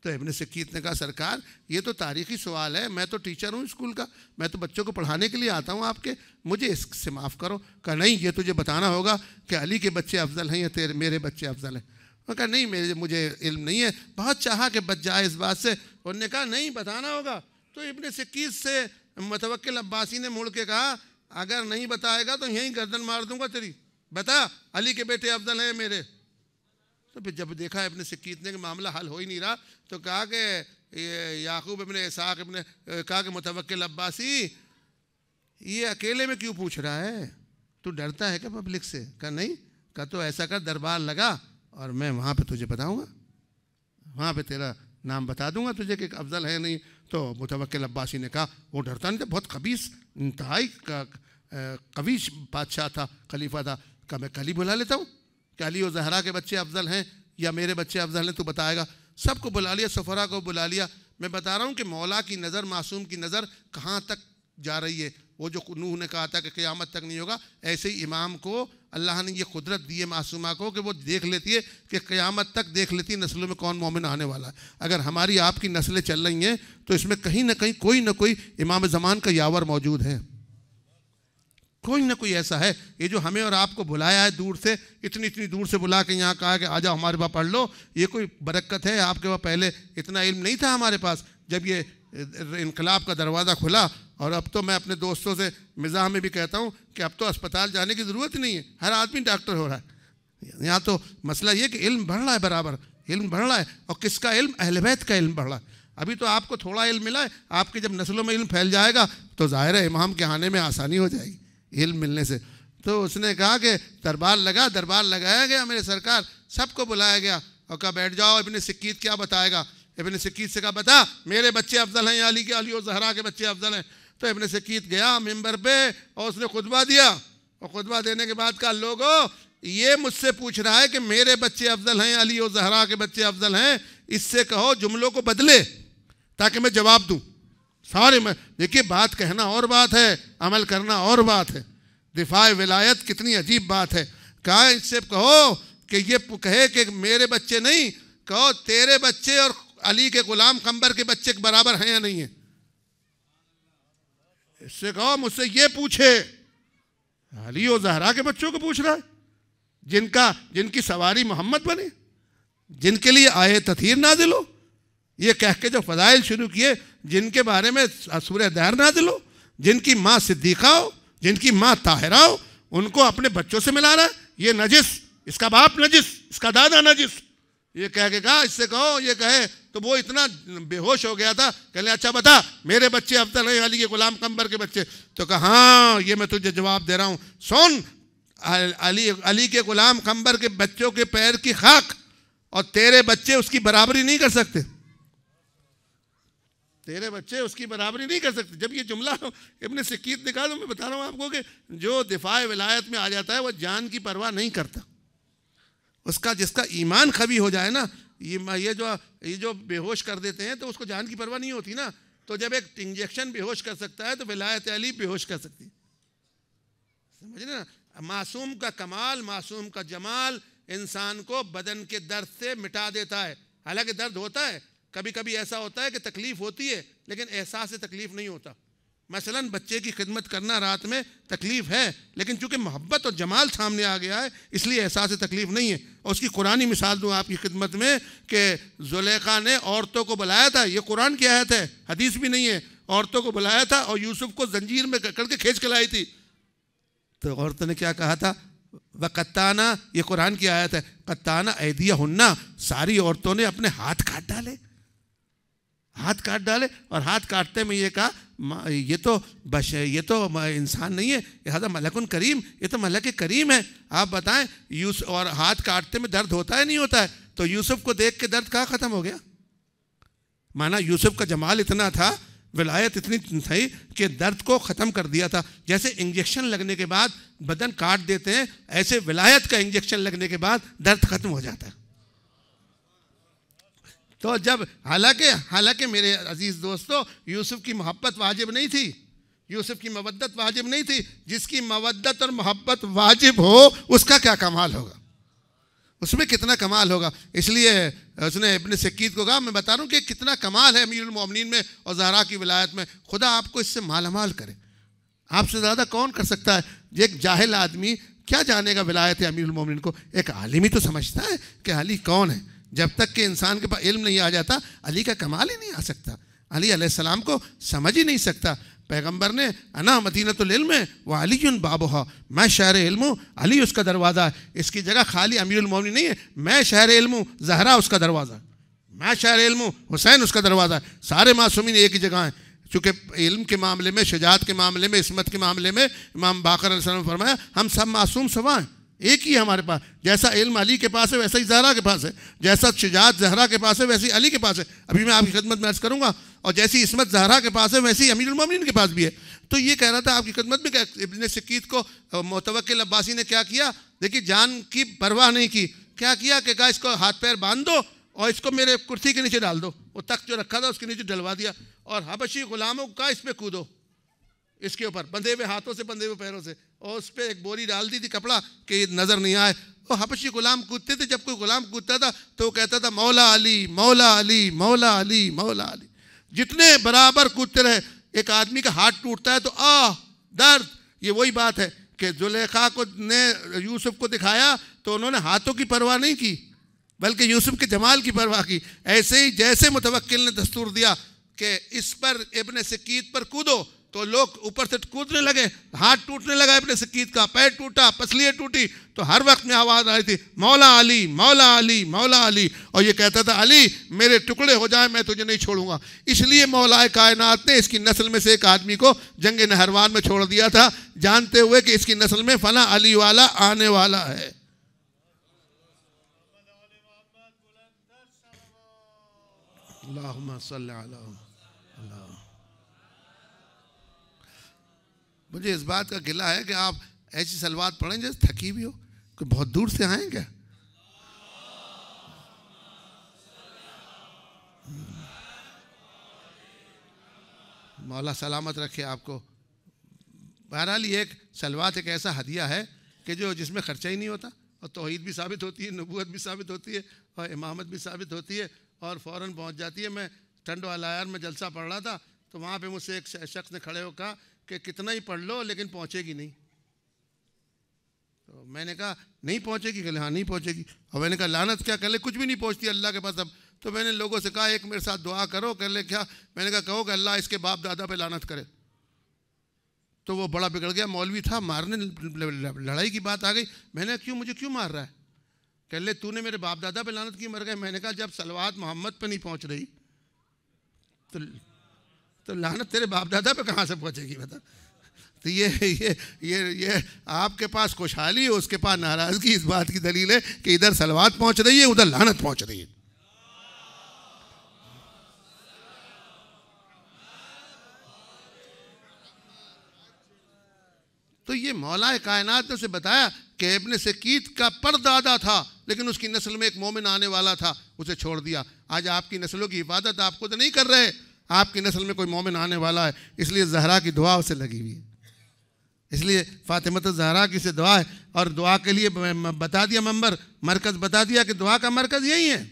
A: تو ابن سکیت نے کہا سرکار یہ تو تاریخی سوال ہے، میں تو ٹیچر ہوں اسکول کا، میں تو بچوں کو پڑھانے کے لیے آتا ہوں آپ کے، مجھے اس سے معاف کرو۔ کہا نہیں، یہ تجھے بتانا ہوگا کہ علی کے بچے افضل ہیں یا میرے بچے افضل ہیں۔ انہوں نے کہا نہیں، مجھے علم نہیں ہے۔ بہت چاہا کہ بچ جائے اس بات سے، انہوں نے کہا نہیں بتانا ہوگا۔ تو ابن سکیت سے متوکل عباسی نے مڑ کے کہا اگر نہیں بتائے گا تو یہیں گردن مار دوں گا تیری، بتا علی کے بیٹے افضل ہیں میرے۔ تو پھر جب دیکھا ابن سکیت نے کہ معاملہ حل ہو ہی نہیں رہا، تو کہا کہ یعقوب ابن اسحاق کہا کہ متوکل عباسی یہ اکیلے میں کیوں پوچھ رہا ہے، تو ڈرتا ہے کہ پبلک سے؟ کہا نہیں، کہا تو ایسا کر دربار لگا اور میں وہاں پہ تجھے بتاؤں گا، وہاں پہ تیرا نام بتا دوں گا تجھے کہ افضل ہے نہیں۔ تو متوکل عباسی نے کہا، وہ ڈرتا نہیں تھا، بہت خبیث انتہائی قوی بادشاہ تھا، خلیفہ تھا، کہا میں کل ہی بلا لیتا ہوں کہ علی و زہرا کے بچے افضل ہیں یا میرے بچے افضل ہیں، تو بتائے گا۔ سب کو بلا لیا، سفرا کو بلا لیا۔ میں بتا رہا ہوں کہ مولا کی نظر، معصوم کی نظر کہاں تک جا رہی ہے۔ وہ جو نوح نے کہا تھا کہ قیامت تک نہیں ہوگا، ایسے ہی امام کو اللہ نے یہ قدرت دی ہے معصومہ کو کہ وہ دیکھ لیتی ہے کہ قیامت تک دیکھ لیتی ہے نسلوں میں کون مومن آنے والا ہے۔ اگر ہماری آپ کی نسلیں چل رہی ہیں تو اس میں کہیں نہ کہیں کوئی نہ کوئی امام زمان کا یاور موجود ہے، کوئی نہ کوئی ایسا ہے۔ یہ جو ہمیں اور آپ کو بلایا ہے دور سے، اتنی دور سے بلا کے یہاں کہا کہ آ جاؤ ہمارے پاس پڑھ لو، یہ کوئی برکت ہے؟ آپ کے پاس پہلے اتنا علم نہیں تھا ہمارے پاس جب یہ انقلاب کا دروازہ کھلا۔ اور اب تو میں اپنے دوستوں سے مزاح میں بھی کہتا ہوں کہ اب تو اسپتال جانے کی ضرورت نہیں ہے، ہر آدمی ڈاکٹر ہو رہا ہے۔ یہاں تو مسئلہ یہ کہ علم بڑھ رہا ہے، برابر علم بڑھ رہا ہے، اور کس کا علم؟ اہل بیت کا علم بڑھ رہا ہے۔ ابھی تو آپ کو تھوڑا علم ملا ہے، آپ کے جب نسلوں میں علم پھیل جائے گا تو ظاہر ہے امام کے آنے میں آسانی ہو جائے گی علم ملنے سے۔ تو اس نے کہا کہ دربار لگایا گیا میرے سرکار، سب کو بلایا گیا اور کہا بیٹھ جاؤ، ابن سکیت کیا بتائے گا؟ ابن سکیت سے کہا بتا میرے بچے افضل ہیں یا علی و زہرا کے بچے افضل ہیں؟ تو ابن سکیت گیا ممبر پہ اور اس نے خطبہ دیا، اور خطبہ دینے کے بعد کہا لوگو یہ مجھ سے پوچھ رہا ہے کہ میرے بچے افضل ہیں علی و زہرا کے بچے افضل ہیں، اس سے کہو جملوں کو بدلے تاکہ میں جواب دوں۔ سارے میں دیکھیے، بات کہنا اور بات ہے، عمل کرنا اور بات ہے۔ دفاع ولایت کتنی عجیب بات ہے۔ کہا اس سے کہو کہ یہ کہے کہ میرے بچے نہیں، کہو تیرے بچے اور علی کے غلام قمبر کے بچے برابر ہیں یا نہیں ہیں۔ اس سے کہو مجھ سے یہ پوچھے، علی و زہرا کے بچوں کو پوچھ رہا ہے جن کی سواری محمد بنے، جن کے لیے آئے تطہیر نازل ہو، یہ کہہ کے جو فضائل شروع کیے، جن کے بارے میں سورہ دہر نازل ہو، جن کی ماں صدیقہ ہو، جن کی ماں طاہرہ ہو، ان کو اپنے بچوں سے ملا رہا ہے۔ یہ نجس، اس کا باپ نجس، اس کا دادا نجس۔ یہ کہہ کے کہا اس سے کہو یہ کہے، تو وہ اتنا بے ہوش ہو گیا تھا، کہنے اچھا بتا میرے بچے افضل ہیں علی کے غلام قمبر کے بچے؟ تو کہا ہاں یہ میں تجھے جواب دے رہا ہوں، سن، علی کے غلام قمبر کے بچوں کے پیر کی خاک اور تیرے بچے اس کی برابری نہیں کر سکتے، تیرے بچے اس کی برابری نہیں کر سکتے۔ جب یہ جملہ ابن سکیت نے کہا تو میں بتا رہا ہوں آپ کو کہ جو دفاع ولایت میں آ جاتا ہے وہ جان کی پرواہ نہیں کرتا۔ اس کا جس کا ایمان خبی ہو جائے نا، یہ جو بے ہوش کر دیتے ہیں تو اس کو جان کی پرواہ نہیں ہوتی نا۔ تو جب ایک انجیکشن بے ہوش کر سکتا ہے تو ولایت علی بے ہوش کر سکتی ہے، سمجھ نا۔ معصوم کا کمال، معصوم کا جمال انسان کو بدن کے درد سے مٹا دیتا ہے۔ حالانکہ درد ہوتا ہے، کبھی کبھی ایسا ہوتا ہے کہ تکلیف ہوتی ہے لیکن احساس تکلیف نہیں ہوتا۔ مثلا بچے کی خدمت کرنا رات میں تکلیف ہے، لیکن چونکہ محبت اور جمال سامنے آ گیا ہے اس لیے احساس تکلیف نہیں ہے۔ اور اس کی قرآنی مثال دوں آپ کی خدمت میں کہ زلیخا نے عورتوں کو بلایا تھا، یہ قرآن کی آیت ہے، حدیث بھی نہیں ہے، عورتوں کو بلایا تھا اور یوسف کو زنجیر میں کر کے کھینچ کے لائی تھی۔ تو عورتوں نے کیا کہا تھا؟ وَقَتَّانَا، یہ قرآن کی آیت ہے، قَتَّانَا أَيْدِيَهُنَّ، ساری عورتوں نے اپنے ہاتھ کاٹ ڈالے، ہاتھ کاٹ ڈالے، اور ہاتھ کاٹتے میں یہ کہا یہ تو انسان نہیں ہے، لہذا ملک کریم، یہ تو ملک کریم ہے۔ آپ بتائیں یوسف، اور ہاتھ کاٹتے میں درد ہوتا ہے نہیں ہوتا ہے؟ تو یوسف کو دیکھ کے درد کہاں ختم ہو گیا؟ مانا یوسف کا جمال اتنا تھا، ولایت اتنی تھی کہ درد کو ختم کر دیا تھا۔ جیسے انجیکشن لگنے کے بعد بدن کاٹ دیتے ہیں، ایسے ولایت کا انجیکشن لگنے کے بعد درد ختم ہو جاتا ہے۔ تو جب حالانکہ میرے عزیز دوستو، یوسف کی محبت واجب نہیں تھی، یوسف کی مودت واجب نہیں تھی۔ جس کی مودت اور محبت واجب ہو اس کا کیا کمال ہوگا، اس میں کتنا کمال ہوگا. اس لیے اس نے ابن سکیت کو کہا میں بتا رہا ہوں کہ کتنا کمال ہے امیر المومنین میں اور زہرا کی ولایت میں. خدا آپ کو اس سے مالا مال کرے. آپ سے زیادہ کون کر سکتا ہے؟ ایک جاہل آدمی کیا جانے گا ولایت امیر المومنین کو؟ ایک عالم ہی تو سمجھتا ہے کہ علی کون ہے. جب تک کہ انسان کے پاس علم نہیں آ جاتا علی کا کمال ہی نہیں آ سکتا. علی علیہ السلام کو سمجھ ہی نہیں سکتا. پیغمبر نے انا مدینۃ العلم وعلی بابھا، میں شہر علم ہوں، علی اس کا دروازہ ہے. اس کی جگہ خالی امیر المومنین نہیں ہے، میں شہر علم ہوں، زہرا اس کا دروازہ ہے. میں شہر علم ہوں، حسین اس کا دروازہ ہے. سارے معصومین ایک ہی جگہ ہیں. چونکہ علم کے معاملے میں، شجاعت کے معاملے میں، عصمت کے معاملے میں امام باقر علیہ السلام نے فرمایا ہم سب معصوم سوا ہیں، ایک ہی ہے ہمارے پاس. جیسا علم علی کے پاس ہے ویسا ہی زہرا کے پاس ہے، جیسا شجاعت زہرا کے پاس ہے ویسی علی کے پاس ہے. ابھی میں آپ کی خدمت میں عرض کروں گا. اور جیسی عصمت زہرا کے پاس ہے ویسی امیر المومنین کے پاس بھی ہے. تو یہ کہہ رہا تھا آپ کی خدمت میں کہ ابن سکیت کو متوکل عباسی نے کیا کیا؟ دیکھیے جان کی پرواہ نہیں کی. کیا کیا کہ کہا اس کو ہاتھ پیر باندھ دو اور اس کو میرے کرسی کے نیچے ڈال دو. وہ تخت جو رکھا تھا اس کے نیچے ڈلوا دیا اور حبشی غلاموں کو کہا اس پہ کودو، اس کے اوپر بندھے ہوئے ہاتھوں سے بندھے ہوئے پیروں سے، اور اس پہ ایک بوری ڈال دی تھی کپڑا کہ یہ نظر نہیں آئے. وہ حبشی غلام کودتے تھے. جب کوئی غلام کودتا تھا تو وہ کہتا تھا مولا علی مولا علی مولا علی مولا علی. جتنے برابر کودتے رہے. ایک آدمی کا ہاتھ ٹوٹتا ہے تو درد. یہ وہی بات ہے کہ زلیخا کو نے یوسف کو دکھایا تو انہوں نے ہاتھوں کی پرواہ نہیں کی بلکہ یوسف کے جمال کی پرواہ کی. ایسے ہی جیسے متوکل نے دستور دیا کہ اس پر ابن سکیت پر کودو تو لوگ اوپر سے کودنے لگے. ہاتھ ٹوٹنے لگا ابن سکیت کا، پیر ٹوٹا، پسلیاں ٹوٹی. تو ہر وقت میں آواز آ رہی تھی مولا علی مولا علی مولا علی. اور یہ کہتا تھا علی میرے ٹکڑے ہو جائیں میں تجھے نہیں چھوڑوں گا. اس لیے مولا کائنات نے اس کی نسل میں سے ایک آدمی کو جنگ نہروان میں چھوڑ دیا تھا، جانتے ہوئے کہ اس کی نسل میں فلاں علی والا آنے والا ہے. اللہم صلی علی اللہ. مجھے اس بات کا گلہ ہے کہ آپ ایسی صلوات پڑھیں جیسے تھکی بھی ہو. کوئی بہت دور سے آئیں کیا؟ مولا سلامت رکھے آپ کو. بہرحال یہ ایک صلوات ایک ایسا ہدیہ ہے کہ جس میں خرچہ ہی نہیں ہوتا اور توحید بھی ثابت ہوتی ہے، نبوت بھی ثابت ہوتی ہے اور امامت بھی ثابت ہوتی ہے اور فوراً پہنچ جاتی ہے. میں ٹنڈو علایار میں جلسہ پڑھ رہا تھا تو وہاں پہ مجھ سے ایک شخص نے کھڑے ہو کہا کہ کتنا ہی پڑھ لو لیکن پہنچے گی نہیں. تو میں نے کہا نہیں پہنچے گی؟ کہ ہاں نہیں پہنچے گی. اور میں نے کہا لعنت کیا؟ کر لے کچھ بھی نہیں پہنچتی اللہ کے پاس اب. تو میں نے لوگوں سے کہا ایک میرے ساتھ دعا کرو. کر لے کیا؟ میں نے کہا کہو کہ اللہ اس کے باپ دادا پہ لعنت کرے. تو وہ بڑا بگڑ گیا، مولوی تھا، مارنے لڑائی کی بات آ گئی. میں نے کہا مجھے کیوں مار رہا ہے؟ کہ لے تو نے میرے باپ دادا پہ لعنت کی مر گئے. میں نے کہا جب صلوات محمد پہ نہیں پہنچ رہی تو لعنت تیرے باپ دادا پہ کہاں سے پہنچے گی بتا. تو یہ آپ کے پاس خوشحالی ہے، اس کے پاس ناراضگی. اس بات کی دلیل ہے کہ ادھر صلوات پہنچ رہی ہے ادھر لعنت پہنچ رہی ہے. تو یہ مولا کائنات نے اسے بتایا کہ ابن سکیت کا پردادا تھا لیکن اس کی نسل میں ایک مومن آنے والا تھا، اسے چھوڑ دیا. آج آپ کی نسلوں کی حفاظت آپ خود نہیں کر رہے، آپ کی نسل میں کوئی مومن آنے والا ہے. اس لیے زہرا کی دعا اسے لگی ہوئی ہے. اس لیے فاطمۃ الزہرا کی سے دعا ہے. اور دعا کے لیے بتا دیا مرکز بتا دیا کہ دعا کا مرکز یہی ہے.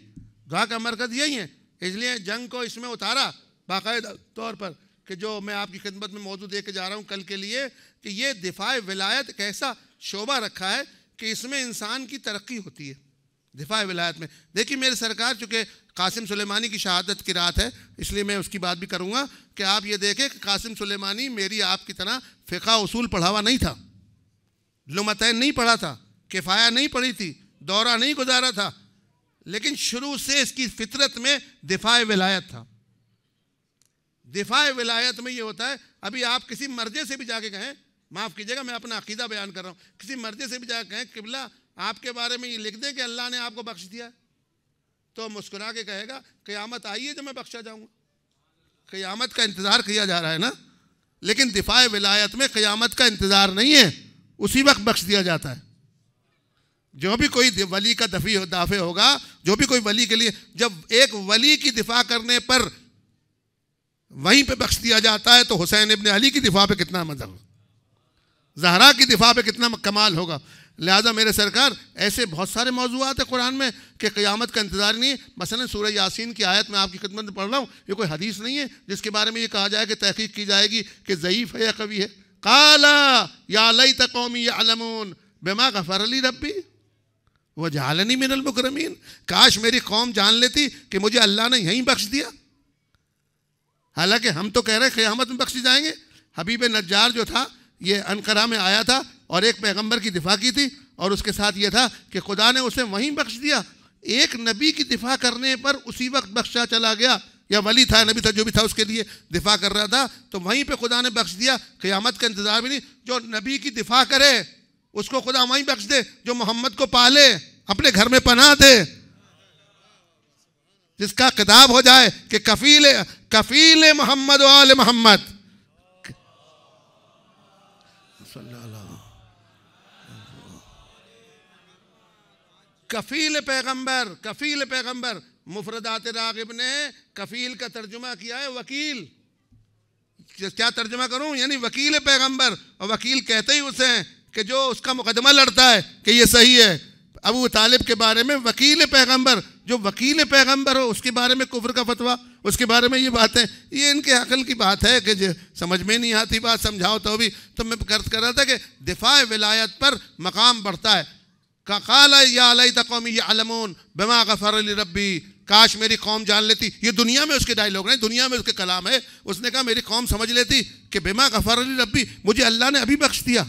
A: دعا کا مرکز یہی ہے. اس لیے جنگ کو اس میں اتارا باقاعدہ طور پر کہ جو میں آپ کی خدمت میں موضوع دے کے جا رہا ہوں کل کے لیے کہ یہ دفاع ولایت ایک ایسا شعبہ رکھا ہے کہ اس میں انسان کی ترقی ہوتی ہے. دفاع ولایت میں دیکھیے میرے سرکار چونکہ قاسم سلیمانی کی شہادت کی رات ہے اس لیے میں اس کی بات بھی کروں گا کہ آپ یہ دیکھیں کہ قاسم سلیمانی میری آپ کی طرح فقہ اصول پڑھا ہوا نہیں تھا، لمتین نہیں پڑھا تھا، کفایہ نہیں پڑھی تھی، دورہ نہیں گزارا تھا، لیکن شروع سے اس کی فطرت میں دفاع ولایت تھا. دفاع ولایت میں یہ ہوتا ہے ابھی آپ کسی مرجے سے بھی جا کے کہیں، معاف کیجیے گا میں اپنا عقیدہ بیان کر رہا ہوں، کسی مرجے سے بھی جا کے کہیں قبلہ آپ کے بارے میں یہ لکھ دیں کہ اللہ نے آپ کو بخش دیا تو مسکرا کے کہے گا قیامت آئی ہے جب میں بخشا جاؤں گا. قیامت کا انتظار کیا جا رہا ہے نا، لیکن دفاع ولایت میں قیامت کا انتظار نہیں ہے، اسی وقت بخش دیا جاتا ہے. جو بھی کوئی ولی کا دافع ہوگا، جو بھی کوئی ولی کے لیے جب ایک ولی کی دفاع کرنے پر وہیں پہ بخش دیا جاتا ہے تو حسین ابن علی کی دفاع پہ کتنا مزہ ہو. زہرا کی دفاع پہ کتنا کمال ہوگا. لہٰذا میرے سرکار ایسے بہت سارے موضوعات ہیں قرآن میں کہ قیامت کا انتظار نہیں ہے. مثلا سورہ یاسین کی آیت میں آپ کی خدمت میں پڑھ رہا ہوں, یہ کوئی حدیث نہیں ہے جس کے بارے میں یہ کہا جائے کہ تحقیق کی جائے گی کہ ضعیف ہے یا قوی ہے. قال یا لیت قومی یعلمون بما غفر لی ربی وجعلنی من المکرمین. کاش میری قوم جان لیتی کہ مجھے اللہ نے یہیں بخش دیا. حالانکہ ہم تو کہہ رہے قیامت میں بخشی جائیں گے. حبیب نجار جو تھا یہ انقرہ میں آیا تھا اور ایک پیغمبر کی دفاع کی تھی, اور اس کے ساتھ یہ تھا کہ خدا نے اسے وہیں بخش دیا. ایک نبی کی دفاع کرنے پر اسی وقت بخشا چلا گیا, یا ولی تھا, نبی تھا, جو بھی تھا اس کے لیے دفاع کر رہا تھا, تو وہیں پہ خدا نے بخش دیا. قیامت کا انتظار بھی نہیں. جو نبی کی دفاع کرے اس کو خدا وہیں بخش دے. جو محمد کو پالے, اپنے گھر میں پناہ دے, جس کا خطاب ہو جائے کہ کفیل محمد و آل محمد, کفیل پیغمبر. مفردات راغب نے کفیل کا ترجمہ کیا ہے وکیل. کیا ترجمہ کروں؟ یعنی وکیل پیغمبر. اور وکیل کہتے ہی اسے ہیں کہ جو اس کا مقدمہ لڑتا ہے کہ یہ صحیح ہے. ابو طالب کے بارے میں وکیل پیغمبر. جو وکیل پیغمبر ہو اس کے بارے میں کفر کا فتویٰ, اس کے بارے میں یہ باتیں, یہ ان کے عقل کی بات ہے کہ سمجھ میں نہیں آتی بات, سمجھاؤ تو بھی. تو میں عرض کر رہا تھا کہ دفاع ولایت پر مقام بڑھتا ہے. قال یا لیت قومی یعلمون بما غفر لی ربی, کاش میری قوم جان لیتی. یہ دنیا میں اس کے ڈائیلاگ نہیں, دنیا میں اس کے کلام ہے. اس نے کہا میری قوم سمجھ لیتی کہ بما غفر لی ربی, مجھے اللہ نے ابھی بخش دیا,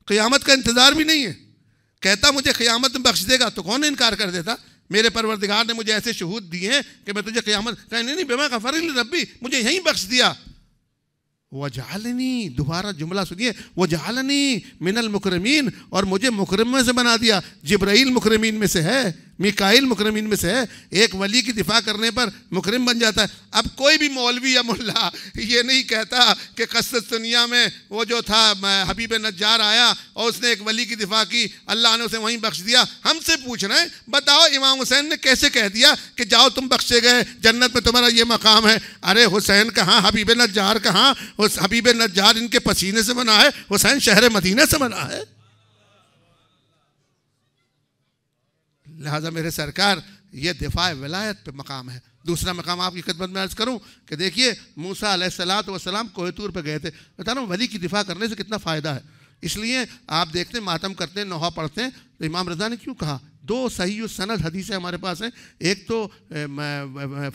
A: قیامت کا انتظار بھی نہیں ہے. کہتا مجھے قیامت میں بخش دے گا تو کون انکار کر دیتا؟ میرے پروردگار نے مجھے ایسے شہود دیے ہیں کہ میں تجھے قیامت, نہیں بما غفر لی ربی, مجھے یہیں بخش دیا. وجعلنی, دوبارہ جملہ سنیے, وجعلنی من المکرمین, اور مجھے مکرم میں سے بنا دیا. جبرائیل مکرمین میں سے ہے, میکائیل مکرمین میں سے ہے. ایک ولی کی دفاع کرنے پر مکرم بن جاتا ہے. اب کوئی بھی مولوی یا ملا یہ نہیں کہتا کہ قصۃ دنیا میں وہ جو تھا حبیب نجار آیا اور اس نے ایک ولی کی دفاع کی, اللہ نے اسے وہیں بخش دیا. ہم سے پوچھ رہے ہیں بتاؤ امام حسین نے کیسے کہہ دیا کہ جاؤ تم بخشے گئے, جنت میں تمہارا یہ مقام ہے. ارے حسین کہاں, حبیب نجار کہاں؟ حبیب نجار ان کے پسینے سے بنا ہے, حسین شہر مدینہ سے بنا ہے. لہذا میرے سرکار یہ دفاع ولایت پہ مقام ہے. دوسرا مقام آپ کی خدمت میں عرض کروں کہ دیکھیے موسیٰ علیہ السلام کوہ طور پہ گئے تھے. بتا رہا ہوں ولی کی دفاع کرنے سے کتنا فائدہ ہے. اس لیے آپ دیکھتے ہیں ماتم کرتے ہیں, نوحہ پڑھتے ہیں, تو امام رضا نے کیوں کہا؟ دو صحیح السند حدیثیں ہمارے پاس ہیں, ایک تو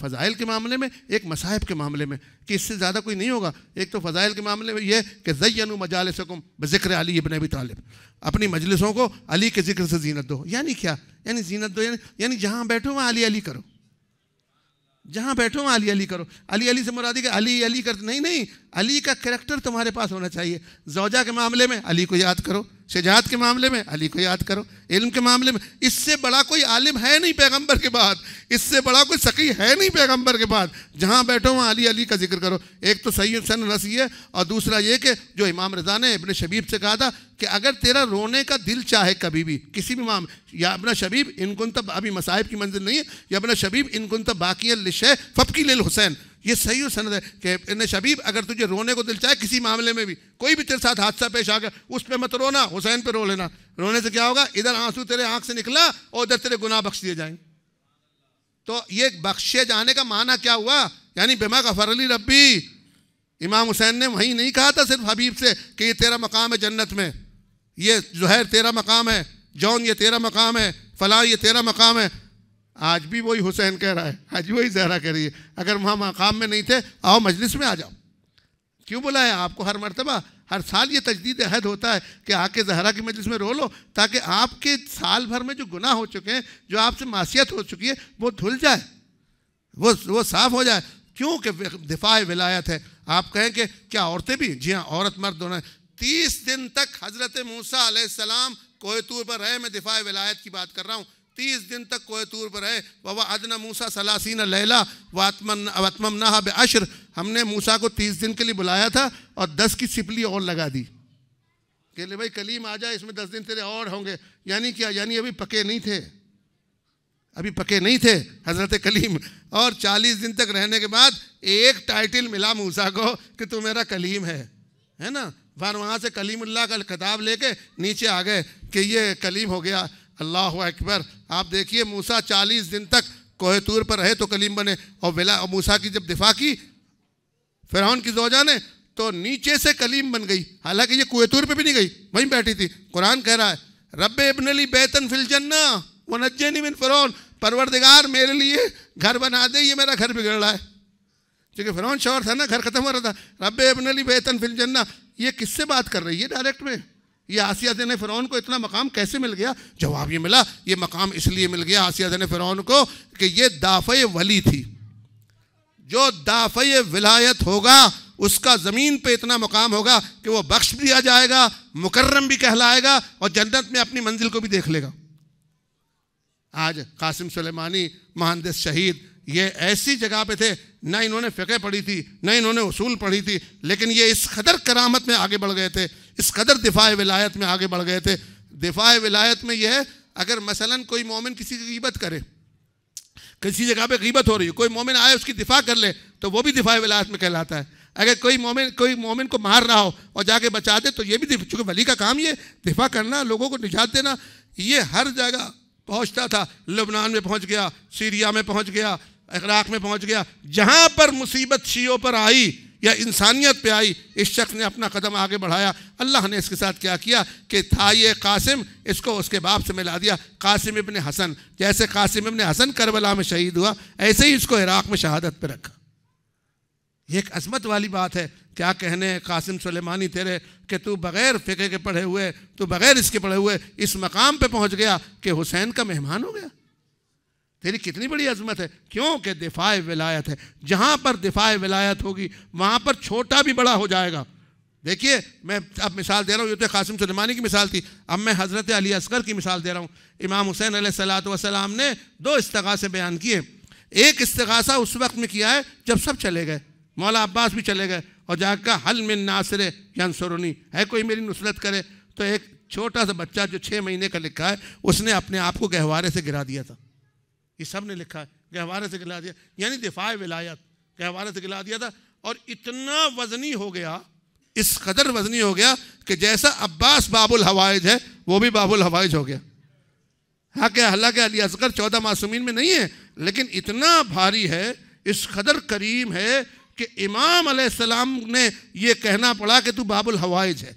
A: فضائل کے معاملے میں, ایک مصائب کے معاملے میں, کہ اس سے زیادہ کوئی نہیں ہوگا. ایک تو فضائل کے معاملے میں یہ کہ زینوا مجالسکم بذکر علی ابن ابی طالب, اپنی مجلسوں کو علی کے ذکر سے زینت دو. یعنی کیا؟ یعنی زینت دو یعنی جہاں بیٹھو وہاں علی علی کرو, جہاں بیٹھو وہاں علی علی کرو. علی علی سے مرادی کہ علی علی کرتے نہیں, علی کا کریکٹر تمہارے پاس ہونا چاہیے. زوجہ کے معاملے میں علی کو یاد کرو, شجاعت کے معاملے میں علی کو یاد کرو, علم کے معاملے میں. اس سے بڑا کوئی عالم ہے نہیں پیغمبر کے بعد, اس سے بڑا کوئی سقی ہے نہیں پیغمبر کے بعد. جہاں بیٹھو وہاں علی علی کا ذکر کرو. ایک تو صحیح سن رسی ہے, اور دوسرا یہ کہ جو امام رضا نے ابن شبیب سے کہا تھا کہ اگر تیرا رونے کا دل چاہے کبھی بھی کسی بھی معاملے, یا ابن شبیب ان کنت, ابھی مصائب کی منزل نہیں ہے, یا ابن شبیب ان کنت باقی للشیء فابکی للحسین. یہ صحیح سند ہے کہ ابن شبیب اگر تجھے رونے کو دل چاہے کسی معاملے میں بھی, کوئی بھی تیرے ساتھ حادثہ پیش آ گیا, اس پہ مت رونا, حسین پہ رو لینا. رونے سے کیا ہوگا؟ ادھر آنسو تیرے آنکھ سے نکلا اور ادھر تیرے گناہ بخش دیے جائیں. تو یہ بخشے جانے کا معنی کیا ہوا؟ یعنی بما غفر لی ربی. امام حسین نے وہیں نہیں کہا تھا صرف حبیب سے کہ یہ تیرا مقام ہے جنت میں, یہ زہیر تیرا مقام ہے, جون یہ تیرا مقام ہے, فلاں یہ تیرا مقام ہے. آج بھی وہی حسین کہہ رہا ہے, آج وہی زہرا کہہ رہی ہے, اگر وہاں مقام میں نہیں تھے آؤ مجلس میں آ جاؤ. کیوں بلایا آپ کو؟ ہر مرتبہ ہر سال یہ تجدید عہد ہوتا ہے کہ آ کے زہرا کی مجلس میں رو لو, تاکہ آپ کے سال بھر میں جو گناہ ہو چکے ہیں, جو آپ سے معصیت ہو چکی ہے, وہ دھل جائے, وہ صاف ہو جائے. کیوں کہ دفاع ولایت ہے. آپ کہیں کہ کیا عورتیں بھی؟ جی ہاں, عورت مرد دونوں. 30 دن تک حضرت موسیٰ علیہ السلام کوہ طور پر رہے. میں دفاع ولایت کی بات کر رہا ہوں. 30 دن تک کوہ طور پر رہے. وَوَعَدْنَا مُوسَىٰ 30 لَيْلَةً وَأَتْمَمْنَاهَا بِعَشْرٍ. ہم نے موسیٰ کو 30 دن کے لیے بلایا تھا اور 10 کی سپلی اور لگا دی کہ لے بھائی کلیم آ جائے, اس میں 10 دن تیرے اور ہوں گے. یعنی کیا؟ یعنی ابھی پکے نہیں تھے, ابھی پکے نہیں تھے حضرت کلیم. اور 40 دن تک رہنے کے بعد ایک ٹائٹل ملا موسیٰ کو کہ تو میرا کلیم ہے نا. وہاں سے کلیم اللہ کا خطاب لے کے نیچے آ گئے کہ یہ کلیم ہو گیا. اللہ اکبر. آپ دیکھیے موسیٰ 40 دن تک کوہ طور پر رہے تو کلیم بنے. اور موسیٰ کی جب دفاع کی فرعون کی زوجہ نے تو نیچے سے کلیم بن گئی. حالانکہ یہ کوہ طور پہ بھی نہیں گئی, وہیں بیٹھی تھی. قرآن کہہ رہا ہے رب ابن لی بیتن فی الجنہ ونجنی من فرعون, پروردگار میرے لیے گھر بنا دے, یہ میرا گھر بگڑ رہا ہے. کیونکہ فرعون شوہر تھا نا, گھر ختم ہو رہا تھا. رب ابن لی بیتن فی الجنہ, یہ کس سے بات کر رہی ہے ڈائریکٹ میں؟ یہ آسیہ نے فرعون کو اتنا مقام کیسے مل گیا؟ جواب یہ ملا, یہ مقام اس لیے مل گیا آسیہ نے فرعون کو کہ یہ دافع ولی تھی. جو دافع ولایت ہوگا اس کا زمین پہ اتنا مقام ہوگا کہ وہ بخش دیا جائے گا, مکرم بھی کہلائے گا, اور جنت میں اپنی منزل کو بھی دیکھ لے گا. آج قاسم سلیمانی مہندس شہید یہ ایسی جگہ پہ تھے, نہ انہوں نے فقہ پڑھی تھی نہ انہوں نے اصول پڑھی تھی, لیکن یہ اس قدر کرامت میں آگے بڑھ گئے تھے, اس قدر دفاع ولایت میں آگے بڑھ گئے تھے. دفاع ولایت میں یہ ہے, اگر مثلاً کوئی مومن کسی کی غیبت کرے, کسی جگہ پہ غیبت ہو رہی ہے, کوئی مومن آئے اس کی دفاع کر لے تو وہ بھی دفاع ولایت میں کہلاتا ہے. اگر کوئی مومن کو مار رہا ہو اور جا کے بچا دے تو یہ بھی, چونکہ ولی کا کام یہ دفاع کرنا, لوگوں کو نجات دینا. یہ ہر جگہ پہنچتا تھا. لبنان میں پہنچ گیا, سیریا میں پہنچ گیا, عراق میں پہنچ گیا. جہاں پر مصیبت شیعوں پر آئی یا انسانیت پہ آئی, اس شخص نے اپنا قدم آگے بڑھایا. اللہ نے اس کے ساتھ کیا کیا کہ تھا یہ قاسم, اس کو اس کے باپ سے ملا دیا, قاسم ابن حسن. جیسے قاسم ابن حسن کربلا میں شہید ہوا, ایسے ہی اس کو عراق میں شہادت پہ رکھا. یہ ایک عظمت والی بات ہے. کیا کہنے قاسم سلیمانی تیرے کہ تو بغیر فقہ کے پڑھے ہوئے, تو بغیر اس کے پڑھے ہوئے اس مقام پہ پہنچ گیا کہ حسین کا مہمان ہو گیا. تیری کتنی بڑی عظمت ہے. کیوں کہ دفاع ولایت ہے. جہاں پر دفاع ولایت ہوگی وہاں پر چھوٹا بھی بڑا ہو جائے گا. دیکھیے میں اب مثال دے رہا ہوں, یہ تو قاسم سلیمانی کی مثال تھی, اب میں حضرت علی اصغر کی مثال دے رہا ہوں. امام حسین علیہ السلام نے 2 استغاثے بیان کیے. ایک استغاثہ اس وقت میں کیا ہے جب سب چلے گئے, مولا عباس بھی چلے گئے, اور جا کر حل من ناصر ینصرنی, ہے کوئی میری نصرت کرے. تو ایک چھوٹا سا بچہ جو 6 مہینے کا لکھا ہے, اس نے اپنے آپ کو گہوارے سے گرا دیا تھا. یہ سب نے لکھا ہے, گہوارے سے گرا دیا, یعنی دفاع ولایت, گہوارے سے گرا دیا تھا. اور اتنا وزنی ہو گیا, اس قدر وزنی ہو گیا کہ جیسا عباس باب الحوائج ہے وہ بھی باب الحوائج ہو گیا. ہاں کہ حالانکہ علی اصغر 14 معصومین میں نہیں ہے, لیکن اتنا بھاری ہے, اس قدر کریم ہے کہ امام علیہ السلام نے یہ کہنا پڑا کہ تو باب الحوائج ہے.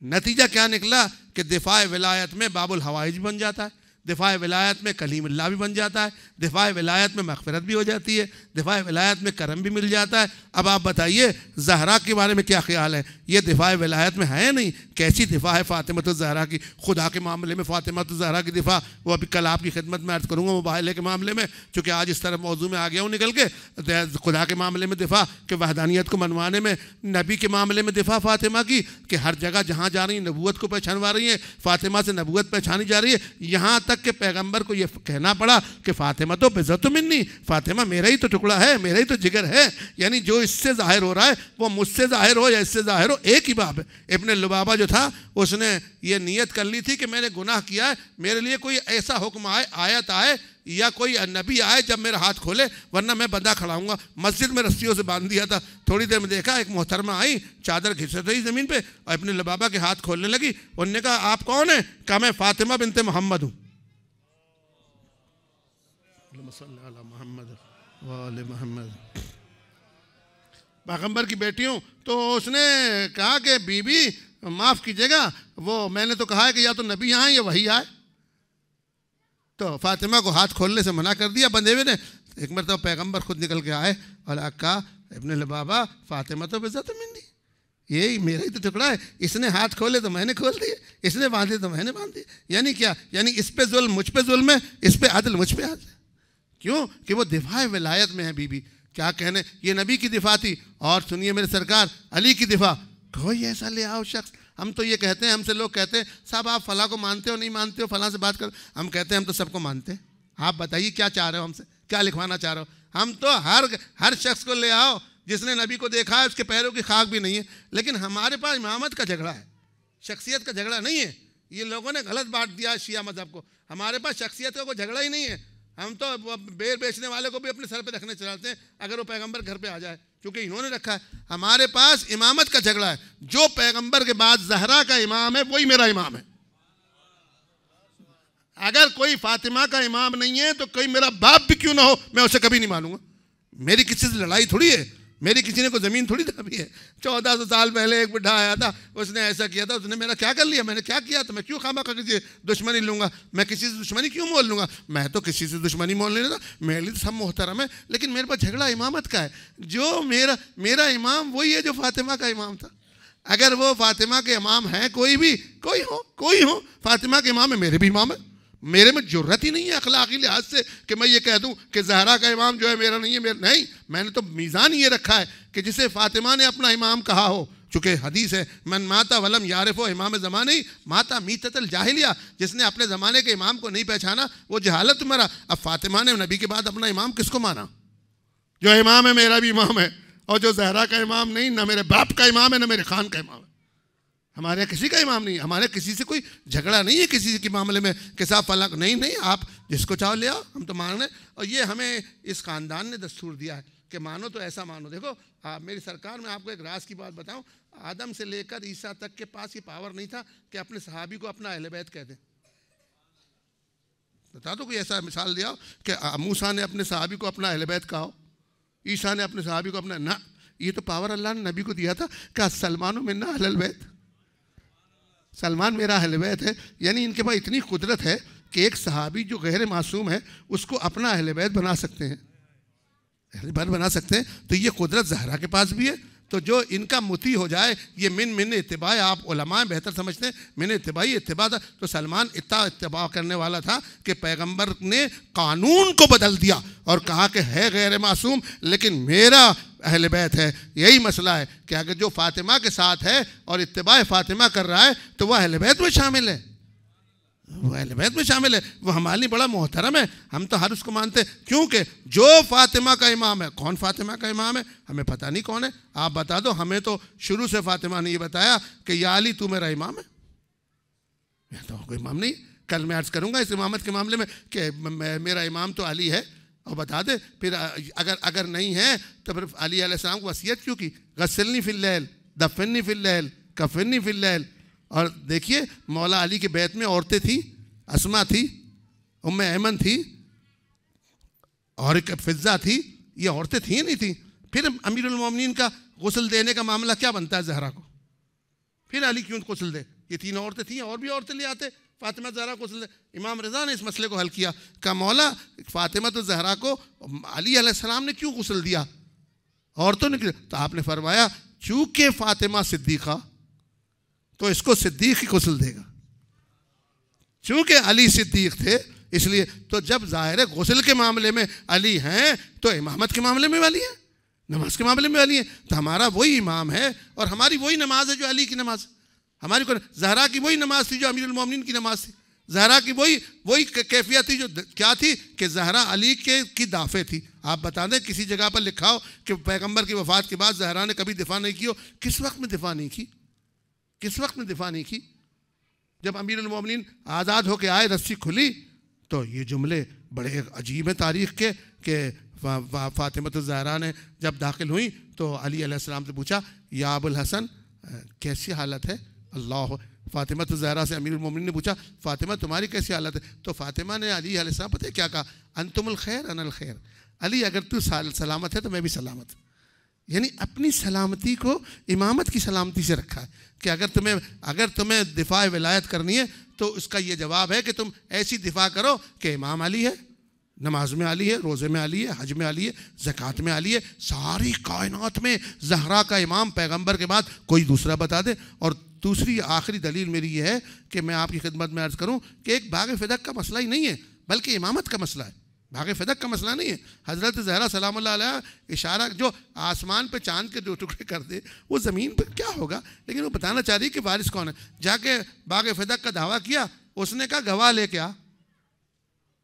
A: نتیجہ کیا نکلا کہ دفاع ولایت میں باب الحوائج بن جاتا ہے, دفاع ولایت میں کلیم اللہ بھی بن جاتا ہے, دفاع ولایت میں مغفرت بھی ہو جاتی ہے, دفاع ولایت میں کرم بھی مل جاتا ہے. اب آپ بتائیے زہرا کے بارے میں کیا خیال ہے؟ یہ دفاع ولایت میں ہے نہیں؟ کیسی دفاع ہے فاطمۃ الزہرا کی. خدا کے معاملے میں فاطمۃ الزہرا کی دفاع, وہ ابھی کل آپ کی خدمت میں عرض کروں گا مباہلے کے معاملے میں, چونکہ آج اس طرح موضوع میں آ گیا ہوں نکل کے. خدا کے معاملے میں دفاع کہ وحدانیت کو منوانے میں, نبی کے معاملے میں دفاع فاطمہ کی کہ ہر جگہ جہاں جا رہی ہیں نبوت کو پہچانوا رہی ہیں, فاطمہ سے نبوت پہچانی جا رہی ہے. یہاں تک کہ پیغمبر کو یہ کہنا پڑا کہ فاطمہ تو بذات منی, فاطمہ میرا ہی تو ٹکڑا ہے, میرا ہی تو جگر ہے. یعنی جو اس سے ظاہر ہو رہا ہے وہ مجھ سے ظاہر ہو یا اس سے ظاہر ہو, ایک ہی باب ہے. ابن لبابہ جو تھا اس نے یہ نیت کر لی تھی کہ میں نے گناہ کیا ہے, میرے لیے کوئی ایسا حکم آئے, آیت آئے یا کوئی نبی آئے جب میرا ہاتھ کھولے, ورنہ میں بندہ کھڑا ہوں گا. مسجد میں رسیوں سے باندھ دیا تھا. تھوڑی دیر میں دیکھا ایک محترمہ آئی, چادر گھس رہی زمین پہ, اور ابن لبابہ کے ہاتھ کھولنے لگی. انہوں نے کہا آپ کون ہیں؟ کہا میں فاطمہ بنت محمد ہوں. محمد وآل محمد, پیغمبر کی بیٹی ہوں. تو اس نے کہا کہ بی بی معاف کیجیے گا, وہ میں نے تو کہا ہے کہ یا تو نبی آئیں یا وہی آئے. تو فاطمہ کو ہاتھ کھولنے سے منع کر دیا بندے ہوئے نے. ایک مرتبہ پیغمبر خود نکل کے آئے اور کہا ابن لبابہ فاطمہ تو بذات منی, یہی میرا ہی تو ٹکڑا ہے, اس نے ہاتھ کھولے تو میں نے کھول دیے, اس نے باندھے تو میں نے باندھ دیے. یعنی کیا؟ یعنی اس پہ ظلم مجھ پہ ظلم ہے, اس پہ عدل مجھ پہ عدل ہے. کیوں کہ وہ دفاع ولایت میں ہے. بی بی کیا کہنے, یہ نبی کی دفاع تھی. اور سنیے میرے سرکار علی کی دفاع, کوئی ایسا لے آؤ شخص. ہم تو یہ کہتے ہیں, ہم سے لوگ کہتے ہیں صاحب آپ فلاں کو مانتے ہو نہیں مانتے ہو, فلاں سے بات کرو. ہم کہتے ہیں ہم تو سب کو مانتے ہیں. آپ بتائیے کیا چاہ رہے ہو ہم سے, کیا لکھوانا چاہ رہے ہو؟ ہم تو ہر شخص کو لے آؤ جس نے نبی کو دیکھا ہے, اس کے پیروں کی خاک بھی نہیں ہے. لیکن ہمارے پاس امامت کا جھگڑا ہے, شخصیت کا جھگڑا نہیں ہے. یہ لوگوں نے غلط بات دیا شیعہ مذہب کو. ہمارے پاس شخصیت کا کوئی جھگڑا ہی نہیں ہے. ہم تو بیر بیچنے والے کو بھی اپنے سر پہ رکھنے چلاتے ہیں اگر وہ پیغمبر گھر پہ آ جائے، کیونکہ انہوں نے رکھا ہے۔ ہمارے پاس امامت کا جھگڑا ہے، جو پیغمبر کے بعد زہرا کا امام ہے وہی میرا امام ہے۔ اگر کوئی فاطمہ کا امام نہیں ہے تو کوئی میرا باپ بھی کیوں نہ ہو، میں اسے کبھی نہیں مانوں گا۔ میری کسی سے لڑائی تھوڑی ہے، میری کسی نے کوئی زمین تھوڑی دبی ہے۔ 1400 سال پہلے ایک بڈھا آیا تھا، اس نے ایسا کیا تھا، اس نے میرا کیا کر لیا، میں نے کیا کیا، تو میں کیوں خواہ کسی دشمنی لوں گا، میں کسی سے دشمنی کیوں مول لوں گا، میں تو کسی سے دشمنی مول نہیں لیتا، میرے لیے سب محترم ہے، لیکن میرے پاس جھگڑا امامت کا ہے۔ جو میرا امام وہی ہے جو فاطمہ کا امام تھا۔ اگر وہ فاطمہ کے امام ہیں، کوئی ہو فاطمہ کے امام ہے، میرے بھی امام ہے۔ میرے میں جرت ہی نہیں ہے اخلاقی لحاظ سے کہ میں یہ کہہ دوں کہ زہرا کا امام جو ہے میرا نہیں ہے، نہیں، میں نے تو میزان یہ رکھا ہے کہ جسے فاطمہ نے اپنا امام کہا ہو، چونکہ حدیث ہے من ماتا ولم یعرف امام زمانے ماتا میتۃ الجاہلیہ، جس نے اپنے زمانے کے امام کو نہیں پہچانا وہ جہالت مرا۔ اب فاطمہ نے نبی کے بعد اپنا امام کس کو مانا؟ جو امام ہے میرا بھی امام ہے، اور جو زہرا کا امام نہیں، نہ میرے باپ کا امام ہے نہ میرے خان کا امام ہے۔ ہمارے کسی کا امام نہیں، ہمارے کسی سے کوئی جھگڑا نہیں ہے کسی کے معاملے میں کہ صاحب فلاں، نہیں، آپ جس کو چاہو لے آؤ، ہم تو مان رہے ہیں۔ اور یہ ہمیں اس خاندان نے دستور دیا ہے کہ مانو تو ایسا مانو۔ دیکھو میری سرکار، میں آپ کو ایک راز کی بات بتاؤں، آدم سے لے کر عیسیٰ تک کے پاس یہ پاور نہیں تھا کہ اپنے صحابی کو اپنا اہل بیت کہہ دیں۔ بتا دو کوئی ایسا مثال دیا ہو کہ موسیٰ نے اپنے صحابی کو اپنا اہل بیت کہا ہو، عیسیٰ نے اپنے صحابی کو اپنا، نہ، یہ تو پاور اللہ نے نبی کو دیا تھا کہ سلمان منا اہل البیت، سلمان میرا اہل بیت ہے۔ یعنی ان کے پاس اتنی قدرت ہے کہ ایک صحابی جو غیر معصوم ہے اس کو اپنا اہل بیت بنا سکتے ہیں، اہل بیت بنا سکتے ہیں۔ تو یہ قدرت زہرا کے پاس بھی ہے۔ تو جو ان کا مطیع ہو جائے، یہ من اتباع، آپ علماء بہتر سمجھتے ہیں، من اتباعی اتباع تھا۔ تو سلمان اتباع کرنے والا تھا کہ پیغمبر نے قانون کو بدل دیا اور کہا کہ ہے غیر معصوم لیکن میرا اہل بیت ہے۔ یہی مسئلہ ہے کہ اگر جو فاطمہ کے ساتھ ہے اور اتباع فاطمہ کر رہا ہے تو وہ اہل بیت میں شامل ہے، وہ اہل بیت میں شامل ہے، وہ ہمارے لیے بڑا محترم ہے۔ ہم تو ہر اس کو مانتے ہیں، کیونکہ جو فاطمہ کا امام ہے، کون فاطمہ کا امام ہے ہمیں پتہ نہیں کون ہے، آپ بتا دو۔ ہمیں تو شروع سے فاطمہ نے یہ بتایا کہ یا علی تو میرا امام ہے، میں تو کوئی امام نہیں۔ کل میں عرض کروں گا اس امامت کے معاملے میں کہ میرا امام تو علی ہے، اور بتا دے پھر اگر نہیں ہے تو پھر علی علیہ السلام کو وصیت کیوں کی، غسلنی فی اللیل دفنی فی اللیل کفنی فی اللیل۔ اور دیکھیے مولا علی کے بیت میں عورتیں تھیں، اسما تھی، ام ایمن تھی، اور ایک فضہ تھی، یہ عورتیں تھیں نہیں تھیں۔ پھر امیر المومنین کا غسل دینے کا معاملہ کیا بنتا ہے زہرا کو، پھر علی کیوں غسل دے؟ یہ تین عورتیں تھیں، اور بھی عورتیں لے آتے، فاطمہ زہرا کو غسل دے۔ امام رضا نے اس مسئلے کو حل کیا کہ مولا فاطمہ تو زہرا کو علی علیہ السلام نے کیوں غسل دیا، عورتوں نے کیوں؟ تو آپ نے فرمایا چونکہ فاطمہ صدیقہ تو اس کو صدیق ہی غسل دے گا، چونکہ علی صدیق تھے اس لیے۔ تو جب ظاہر ہے غسل کے معاملے میں علی ہیں تو امامت کے معاملے میں علی ہے، نماز کے معاملے میں علی ہے۔ تو ہمارا وہی امام ہے اور ہماری وہی نماز ہے جو علی کی نماز، ہماری زہرا کی وہی نماز تھی جو امیر المومنین کی نماز تھی، زہرا کی وہی کیفیت تھی جو کیا تھی کہ زہرا علی کی دافع تھی۔ آپ بتا دیں کسی جگہ پر لکھا ہو کہ پیغمبر کی وفات کے بعد زہرا نے کبھی دفاع نہیں کی ہو، کس وقت میں دفاع نہیں کی، کس وقت میں دفاع نہیں کی؟ جب امیر المومنین آزاد ہو کے آئے، رسی کھلی، تو یہ جملے بڑے عجیب ہیں تاریخ کے کہ فاطمہ الزہرا نے جب داخل ہوئیں تو علی علیہ السلام سے پوچھا یا ابو الحسن کیسی حالت ہے؟ اللہ، فاطمہ الزہرا سے امیر المومنین نے پوچھا فاطمہ تمہاری کیسی حالت ہے؟ تو فاطمہ نے علی علیہ السلام پتہ ہے کیا کہا؟ انتم الخیر انا الخیر، علی اگر تو سلامت ہے تو میں بھی سلامت ہوں۔ یعنی اپنی سلامتی کو امامت کی سلامتی سے رکھا ہے کہ اگر تمہیں دفاع ولایت کرنی ہے تو اس کا یہ جواب ہے کہ تم ایسی دفاع کرو کہ امام علی ہے، نماز میں علی ہے، روزے میں علی ہے، حج میں علی ہے، زکوٰۃ میں علی ہے، ساری کائنات میں زہرا کا امام پیغمبر کے بعد کوئی دوسرا بتا دے۔ اور دوسری آخری دلیل میری یہ ہے کہ میں آپ کی خدمت میں عرض کروں کہ ایک باغ فدق کا مسئلہ ہی نہیں ہے بلکہ امامت کا مسئلہ ہے، باغ فدق کا مسئلہ نہیں ہے۔ حضرت زہرا سلام اللہ علیہ اشارہ جو آسمان پہ چاند کے دو ٹکڑے کر دے وہ زمین پہ کیا ہوگا، لیکن وہ بتانا چاہ رہی کہ وارث کون ہے۔ جا کے باغ فدق کا دعویٰ کیا، اس نے کہا گواہ لے کے آ،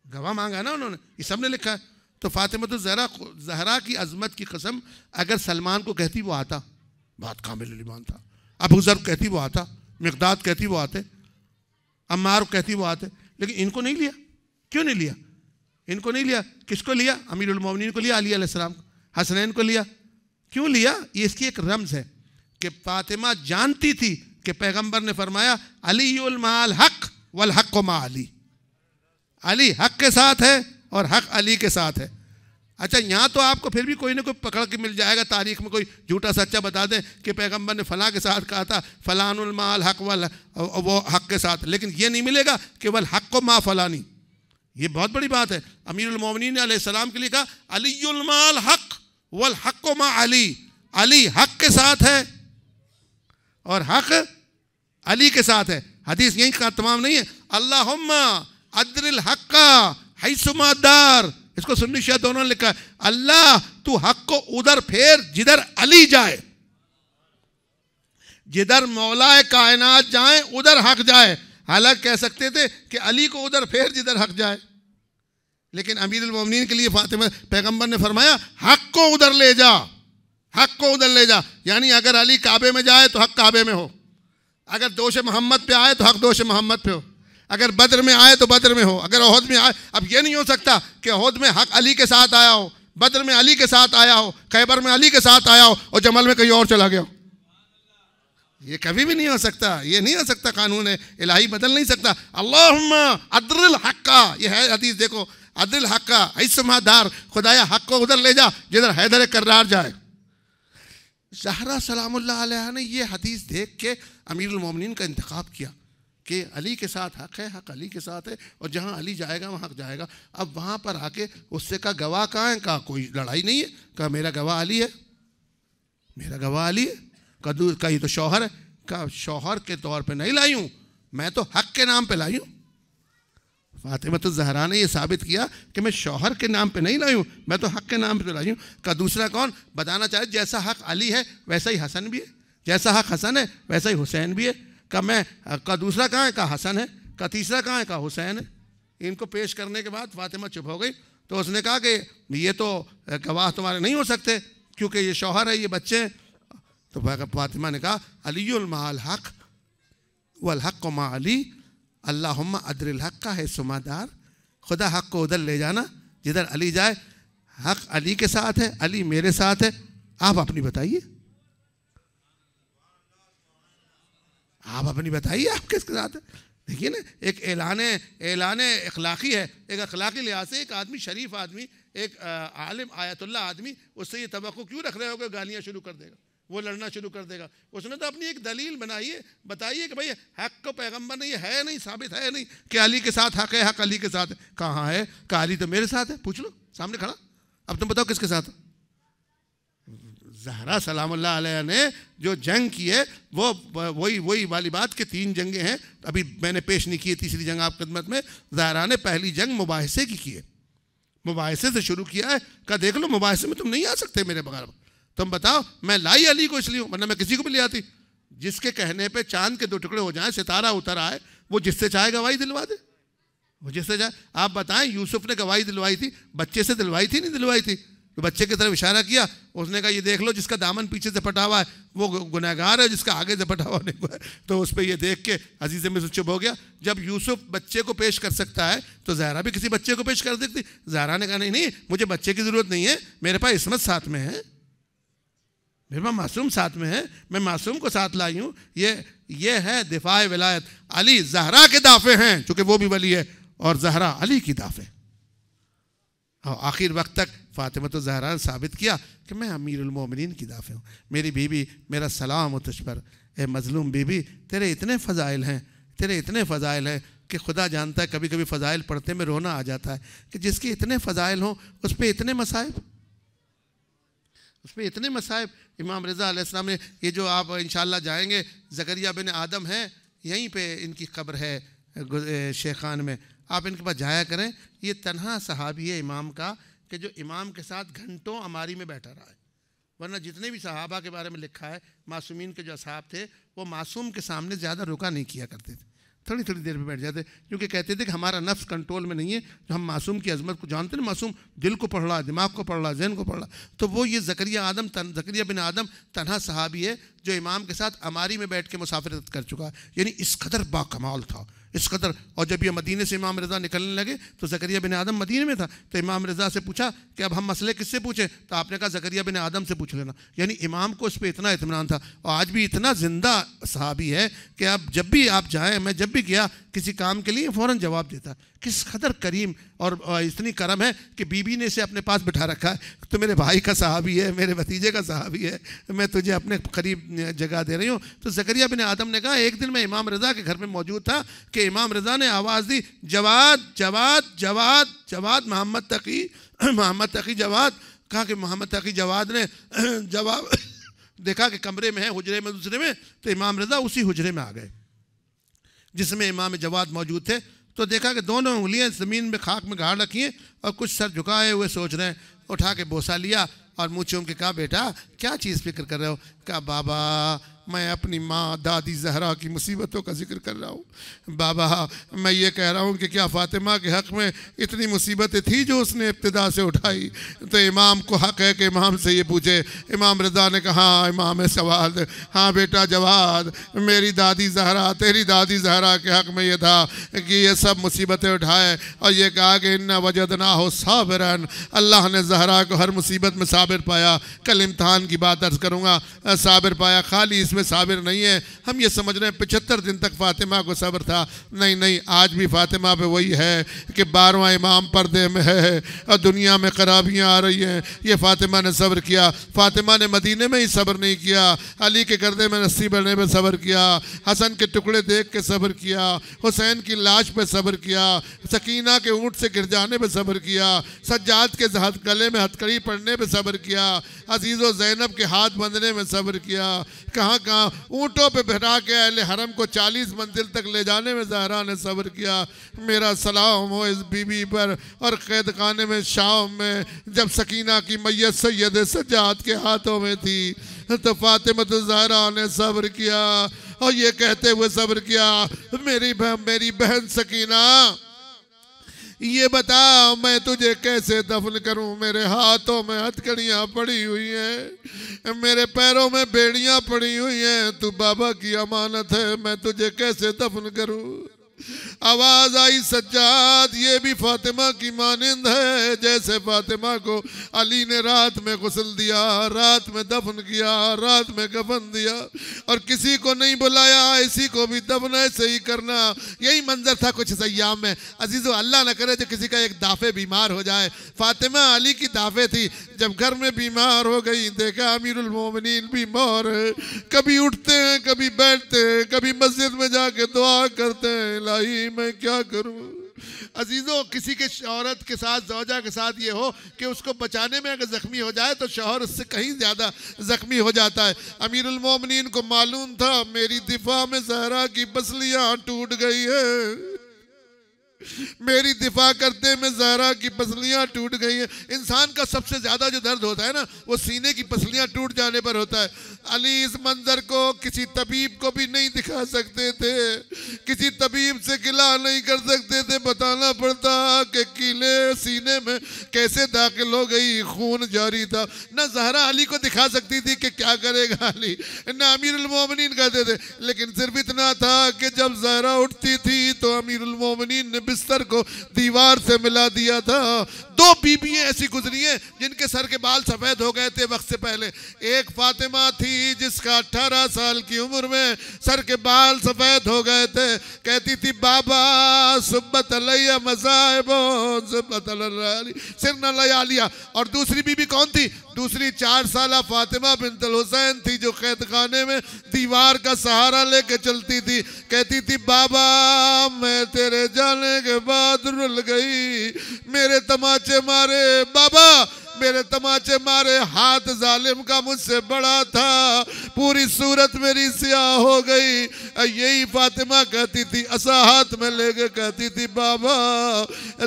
A: گواہ مانگا نا انہوں نے، یہ سب نے لکھا ہے۔ تو فاطمہ الزہرا کی عظمت کی قسم اگر سلمان کو کہتی وہ آتا، بات کامل ایمان تھا، ابو ذر کہتی وہ آتا، مقداد کہتی وہ آتے، عمار کہتی وہ آتے، لیکن ان کو نہیں لیا۔ کیوں نہیں لیا؟ ان کو نہیں لیا. کس کو لیا؟ امیر المومنین کو لیا, علی علیہ السلام کو, حسنین کو لیا. کیوں لیا؟ یہ اس کی ایک رمز ہے کہ فاطمہ جانتی تھی کہ پیغمبر نے فرمایا علی مع الحق والحق مع علی. علی حق کے ساتھ ہے اور حق علی کے ساتھ ہے. اچھا یہاں تو آپ کو پھر بھی کوئی نہ کوئی پکڑ کے مل جائے گا, تاریخ میں کوئی جھوٹا سچا بتا دیں کہ پیغمبر نے فلاں کے ساتھ کہا تھا فلان المع الحق وہ حق کے ساتھ, لیکن یہ نہیں ملے گا کہ والحق مع فلانی. یہ بہت بڑی بات ہے. امیر المومنین علیہ السلام کے لیے کہا علی مع الحق والحق مع علی. علی حق کے ساتھ ہے اور حق علی کے ساتھ ہے. حدیث یہیں کا تمام نہیں ہے. اللہم ادر الحق حیثما دار, اس کو سنی شیعہ دونوں نے لکھا ہے, اللہ تو حق کو ادھر پھیر جدھر علی جائے. جدھر مولا کائنات جائیں ادھر حق جائے. حالانکہ کہہ سکتے تھے کہ علی کو ادھر پھیر جدھر حق جائے, لیکن امیر المومنین کے لیے فاطمہ پیغمبر نے فرمایا حق کو ادھر لے جا, حق کو ادھر لے جا. یعنی اگر علی کعبے میں جائے تو حق کعبے میں ہو, اگر دوش محمد پہ آئے تو حق دوش محمد پہ ہو, اگر بدر میں آئے تو بدر میں ہو, اگر احد میں آئے. اب یہ نہیں ہو سکتا کہ احد میں حق علی کے ساتھ آیا ہو, بدر میں علی کے ساتھ آیا ہو, خیبر میں علی کے ساتھ آیا ہو اور جمل میں کہیں اور چلا گیا ہو. یہ کبھی بھی نہیں ہو سکتا, یہ نہیں ہو سکتا. قانون الہی بدل نہیں سکتا. اللہم ادر الحق, یہ ہے حدیث دیکھو, ادر الحق حیثما دار, خدایا حق کو ادھر لے جا جدھر حیدر کرار جائے. زہرا سلام اللہ علیہ نے یہ حدیث دیکھ کے امیر المومنین کا انتخاب کیا کہ علی کے ساتھ حق ہے, حق علی کے ساتھ ہے, اور جہاں علی جائے گا وہاں حق جائے گا. اب وہاں پر آ کے اس سے کہا گواہ کہاں ہے؟ کہا کوئی لڑائی نہیں ہے. کہا میرا گواہ علی ہے, میرا گواہ علی ہے. کہا یہ تو شوہر ہے. کہا شوہر کے طور پہ نہیں لائی ہوں, میں تو حق کے نام پہ لائی ہوں. فاطمہ الزہرا نے یہ ثابت کیا کہ میں شوہر کے نام پہ نہیں لائی ہوں, میں تو حق کے نام پہ لائی ہوں. کہا دوسرا کون بتانا چاہے؟ جیسا حق علی ہے ویسا ہی حسن بھی ہے, جیسا حق حسن ہے ویسا ہی حسین بھی ہے. کہا دوسرا کہاں ہے؟ کہا حسن ہے. کہا تیسرا کہاں ہے؟ کہا حسین ہے. ان کو پیش کرنے کے بعد فاطمہ چپ ہو گئی. تو اس نے کہا کہ یہ تو گواہ تمہارے نہیں ہو سکتے کیونکہ یہ شوہر ہے, یہ بچے ہیں. تو فاطمہ نے کہا علی مع الحق والحق مع علی, اللہم ادر الحق حیثما دار. خدا حق کو ادھر لے جانا جدھر علی جائے. حق علی کے ساتھ ہے, علی میرے ساتھ ہے. آپ اپنی بتائیے, آپ اپنی بتائیے آپ کس کے ساتھ ہے. دیکھیے نا, ایک اعلان اخلاقی ہے. ایک اخلاقی لحاظ سے ایک آدمی, شریف آدمی, ایک عالم آیت اللہ آدمی, اس سے یہ توقع کیوں رکھ رہے ہو کہ گالیاں شروع کر دے گا, وہ لڑنا شروع کر دے گا. اس نے تو اپنی ایک دلیل بنائی ہے, بتائیے کہ بھئی حق کو پیغمبر نے یہ ہے نہیں, ثابت ہے نہیں کہ علی کے ساتھ حق ہے, حق علی کے ساتھ ہے. کہاں ہے؟ کہا علی تو میرے ساتھ ہے. پوچھ لو, سامنے کھڑا. اب تم بتاؤ کس کے ساتھ. زہرا سلام اللہ علیہ نے جو جنگ کی ہے وہ وہی والی بات کہ 3 جنگیں ہیں. ابھی میں نے پیش نہیں کی ہے تیسری جنگ آپ خدمت میں. زہرا نے پہلی جنگ مباحثے کی ہے, مباحثے سے شروع کیا ہے. کہا دیکھ لو مباحثے میں تم نہیں آ سکتے میرے بغیر. تم بتاؤ, میں لائی علی کو اس لیے ہوں, ورنہ میں کسی کو بھی لے آتی. جس کے کہنے پہ چاند کے 2 ٹکڑے ہو جائیں, ستارہ اتر آئے, وہ جس سے چاہے گواہی دلوا دے, وہ جس سے چاہے. آپ بتائیں یوسف نے گواہی دلوائی تھی, بچے سے دلوائی تھی نہیں دلوائی تھی؟ تو بچے کی طرف اشارہ کیا, اس نے کہا یہ دیکھ لو جس کا دامن پیچھے سے پھٹا ہوا ہے وہ گنہگار ہے, جس کا آگے سے پھٹا ہوا نہیں ہوا ہے. تو اس پہ یہ دیکھ کے عزیز مصر چپ ہو گیا. جب یوسف بچے کو پیش کر سکتا ہے تو زہرا بھی کسی بچے کو پیش کر دیتی. زہرا نے کہا نہیں, مجھے بچے کی ضرورت نہیں ہے, میرے پاس عصمت ساتھ میں ہے, میرے پاس معصوم ساتھ میں ہے, میں معصوم کو ساتھ لائی ہوں. یہ ہے دفاع ولایت. علی زہرا کے دافع ہیں چونکہ وہ بھی ولی ہے, اور زہرا علی کی دافع. اور آخر وقت تک فاطمہ الزہرا نے ثابت کیا کہ میں امیر المومنین کی دافع ہوں. میری بیوی, میرا سلام ہو تجھ پر, اے مظلوم بیوی, تیرے اتنے فضائل ہیں, تیرے اتنے فضائل ہیں کہ خدا جانتا ہے کبھی کبھی فضائل پڑھتے میں رونا آ جاتا ہے کہ جس کے اتنے فضائل ہوں اس پہ اتنے مصائب, اس پہ اتنے مصائب. امام رضا علیہ السلام نے, یہ جو آپ انشاءاللہ جائیں گے, زکریا بن آدم ہیں, یہیں پہ ان کی قبر ہے شیخان میں, آپ ان کے پاس جایا کریں. یہ تنہا صحابی ہے امام کا کہ جو امام کے ساتھ گھنٹوں عماری میں بیٹھا رہا ہے. ورنہ جتنے بھی صحابہ کے بارے میں لکھا ہے, معصومین کے جو اصحاب تھے وہ معصوم کے سامنے زیادہ رکا نہیں کیا کرتے تھے, تھوڑی تھوڑی دیر پہ بیٹھ جاتے, کیونکہ کہتے تھے کہ ہمارا نفس کنٹرول میں نہیں ہے. جو ہم معصوم کی عظمت کو جانتے ہیں, معصوم دل کو پڑھ رہا, دماغ کو پڑھ رہا, ذہن کو پڑھ رہا, تو وہ یہ زکریا بن آدم تنہا صحابی ہے جو امام کے ساتھ عماری میں بیٹھ کے مسافرت کر چکا ہے. یعنی اس قدر با کمال تھا, اس قدر. اور جب یہ مدینے سے امام رضا نکلنے لگے تو زکریا بن آدم مدینے میں تھا, تو امام رضا سے پوچھا کہ اب ہم مسئلے کس سے پوچھیں, تو آپ نے کہا زکریا بن آدم سے پوچھ لینا. یعنی امام کو اس پہ اتنا اطمینان تھا. اور آج بھی اتنا زندہ صحابی ہے کہ اب جب بھی آپ جائیں, میں جب بھی گیا کسی کام کے لیے فوراً جواب دیتا. کس قدر کریم اور اتنی کرم ہے کہ بیوی نے اسے اپنے پاس بٹھا رکھا ہے, تو میرے بھائی کا صحابی ہے, میرے بھتیجے کا صحابی ہے, میں تجھے اپنے قریب جگہ دے رہی ہوں. تو زکریا بن آدم نے کہا ایک دن میں امام رضا کے گھر میں موجود تھا کہ امام رضا نے آواز دی, جواد جواد جواد جواد, محمد تقی محمد تقی جواد. کہا کہ محمد تقی جواد نے جواب دیکھا کہ کمرے میں ہے, حجرے میں دوسرے میں, تو امام رضا اسی حجرے میں آ گئے جس میں امام جواد موجود تھے. تو دیکھا کہ دونوں انگلیاں زمین میں خاک میں گاڑ رکھی ہیں اور کچھ سر جھکائے ہوئے سوچ رہے ہیں. اٹھا کے بوسہ لیا اور منہ چوم کے کہا بیٹا کیا چیز فکر کر رہے ہو؟ کہا بابا میں اپنی ماں دادی زہرا کی مصیبتوں کا ذکر کر رہا ہوں. بابا میں یہ کہہ رہا ہوں کہ کیا فاطمہ کے حق میں اتنی مصیبتیں تھی جو اس نے ابتدا سے اٹھائی؟ تو امام کو حق ہے کہ امام سے یہ پوچھے. امام رضا نے کہا ہاں امام سوال, ہاں بیٹا جواد, میری دادی زہرا تیری دادی زہرا کے حق میں یہ تھا کہ یہ سب مصیبتیں اٹھائے اور یہ کہا کہ اِنَّا وَجَدْنَاهُ صَابِرًا, اللہ نے زہرا کو ہر مصیبت میں صابر پایا. کل امتحان کی بات عرض کروں گا, صابر پایا. خالی اس میں صابر نہیں ہے, ہم یہ سمجھ رہے ہیں 75 دن تک فاطمہ کو صبر تھا. نہیں نہیں, آج بھی فاطمہ پہ وہی ہے کہ 12واں امام پردے میں ہے اور دنیا میں خرابیاں آ رہی ہیں. یہ فاطمہ نے صبر کیا. فاطمہ نے مدینے میں ہی صبر نہیں کیا, علی کے گردے میں رسی بڑھنے پہ صبر کیا, حسن کے ٹکڑے دیکھ کے صبر کیا, حسین کی لاش پہ صبر کیا, سکینہ کے اونٹ سے گر جانے پہ صبر کیا, سجاد کے گلے میں ہتکڑی پڑنے پہ صبر کیا, عزیز و زینب کے ہاتھ بندھنے میں صبر کیا, کہاں کہاں اونٹوں پہ بٹھا کے اہل حرم کو 40 منزل تک لے جانے میں زہرا نے صبر کیا. میرا سلام ہو اس بی بی پر. اور قید خانے میں شام میں جب سکینہ کی میت سید سجاد کے ہاتھوں میں تھی تو فاطمہ زہرا نے صبر کیا اور یہ کہتے ہوئے صبر کیا, میری بہن سکینہ یہ بتا میں تجھے کیسے دفن کروں؟ میرے ہاتھوں میں ہتکڑیاں پڑی ہوئی ہیں, میرے پیروں میں بیڑیاں پڑی ہوئی ہیں, تو بابا کی امانت ہے, میں تجھے کیسے دفن کروں؟ آواز آئی سجاد یہ بھی فاطمہ کی مانند ہے جیسے فاطمہ کو علی نے رات میں غسل دیا, رات میں دفن کیا, رات میں کفن دیا اور کسی کو نہیں بلایا, اسی کو بھی دفن ایسے ہی کرنا. یہی منظر تھا کچھ ایام میں. عزیزو اللہ نہ کرے جو کسی کا ایک دافع بیمار ہو جائے. فاطمہ علی کی دافع تھی, جب گھر میں بیمار ہو گئی دیکھا امیر المومنین بیمار ہے, کبھی اٹھتے ہیں کبھی بیٹھتے ہیں, کبھی مسجد میں جا کے دعا کرتے ہیں الہی میں کیا کروں. عزیزو کسی کے عورت کے ساتھ زوجہ کے ساتھ یہ ہو کہ اس کو بچانے میں اگر زخمی ہو جائے تو شوہر اس سے کہیں زیادہ زخمی ہو جاتا ہے. امیر المومنین کو معلوم تھا میری دفاع میں زہرا کی پسلیاں ٹوٹ گئی ہیں, میری دفاع کرتے میں زہرا کی پسلیاں ٹوٹ گئی ہیں. انسان کا سب سے زیادہ جو درد ہوتا ہے نا وہ سینے کی پسلیاں ٹوٹ جانے پر ہوتا ہے. علی اس منظر کو کسی طبیب کو بھی نہیں دکھا سکتے تھے, کسی طبیب سے گلا نہیں کر سکتے تھے, بتانا پڑتا کہ کیلے سینے میں کیسے داخل ہو گئی, خون جاری تھا. نہ زہرا علی کو دکھا سکتی تھی کہ کیا کرے گا علی, نہ امیر المومنین کہتے تھے, لیکن صرف اتنا تھا کہ جب زہرا اٹھتی تھی تو امیر المومنین نے بستر کو دیوار سے ملا دیا تھا. 2 بیویاں ایسی گزری ہیں جن کے سر کے بال سفید ہو گئے تھے وقت سے پہلے. ایک فاطمہ تھی جس کا 18 سال کی عمر میں سر کے بال سفید ہو گئے تھے, کہتی تھی بابا صبت علیہ مذائب صبت علیہ سرنا لیالیا. اور دوسری بیوی کون تھی؟ دوسری 4 سالہ فاطمہ بنت الحسین تھی جو قید خانے میں دیوار کا سہارا لے کے چلتی تھی, کہتی تھی بابا میں تیرے جانے کے بعد رل گئی, میرے تماچے مارے بابا, میرے تماچے مارے, ہاتھ ظالم کا مجھ سے بڑا تھا, پوری صورت میری سیاہ ہو گئی. یہی فاطمہ کہتی تھی عصا ہاتھ میں لے کے کہتی تھی بابا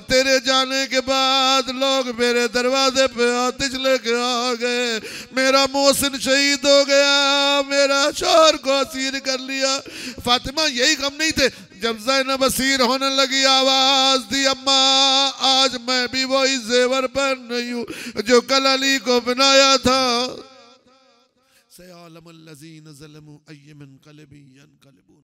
A: تیرے جانے کے بعد لوگ میرے دروازے پہ آتش لے کے آ گئے, میرا محسن شہید ہو گیا, میرا شوہر کو اسیر کر لیا. فاطمہ یہی غم نہیں تھے. جب زینب اسیر ہونے لگی آواز دی اماں آج میں بھی وہی زیور پہن رہی ہوں جو کل علی کو بنایا تھا. سَيَعْلَمُ الَّذِينَ ظَلَمُوا أَيَّ مُنْقَلِبٍ يَنْقَلِبُونَ.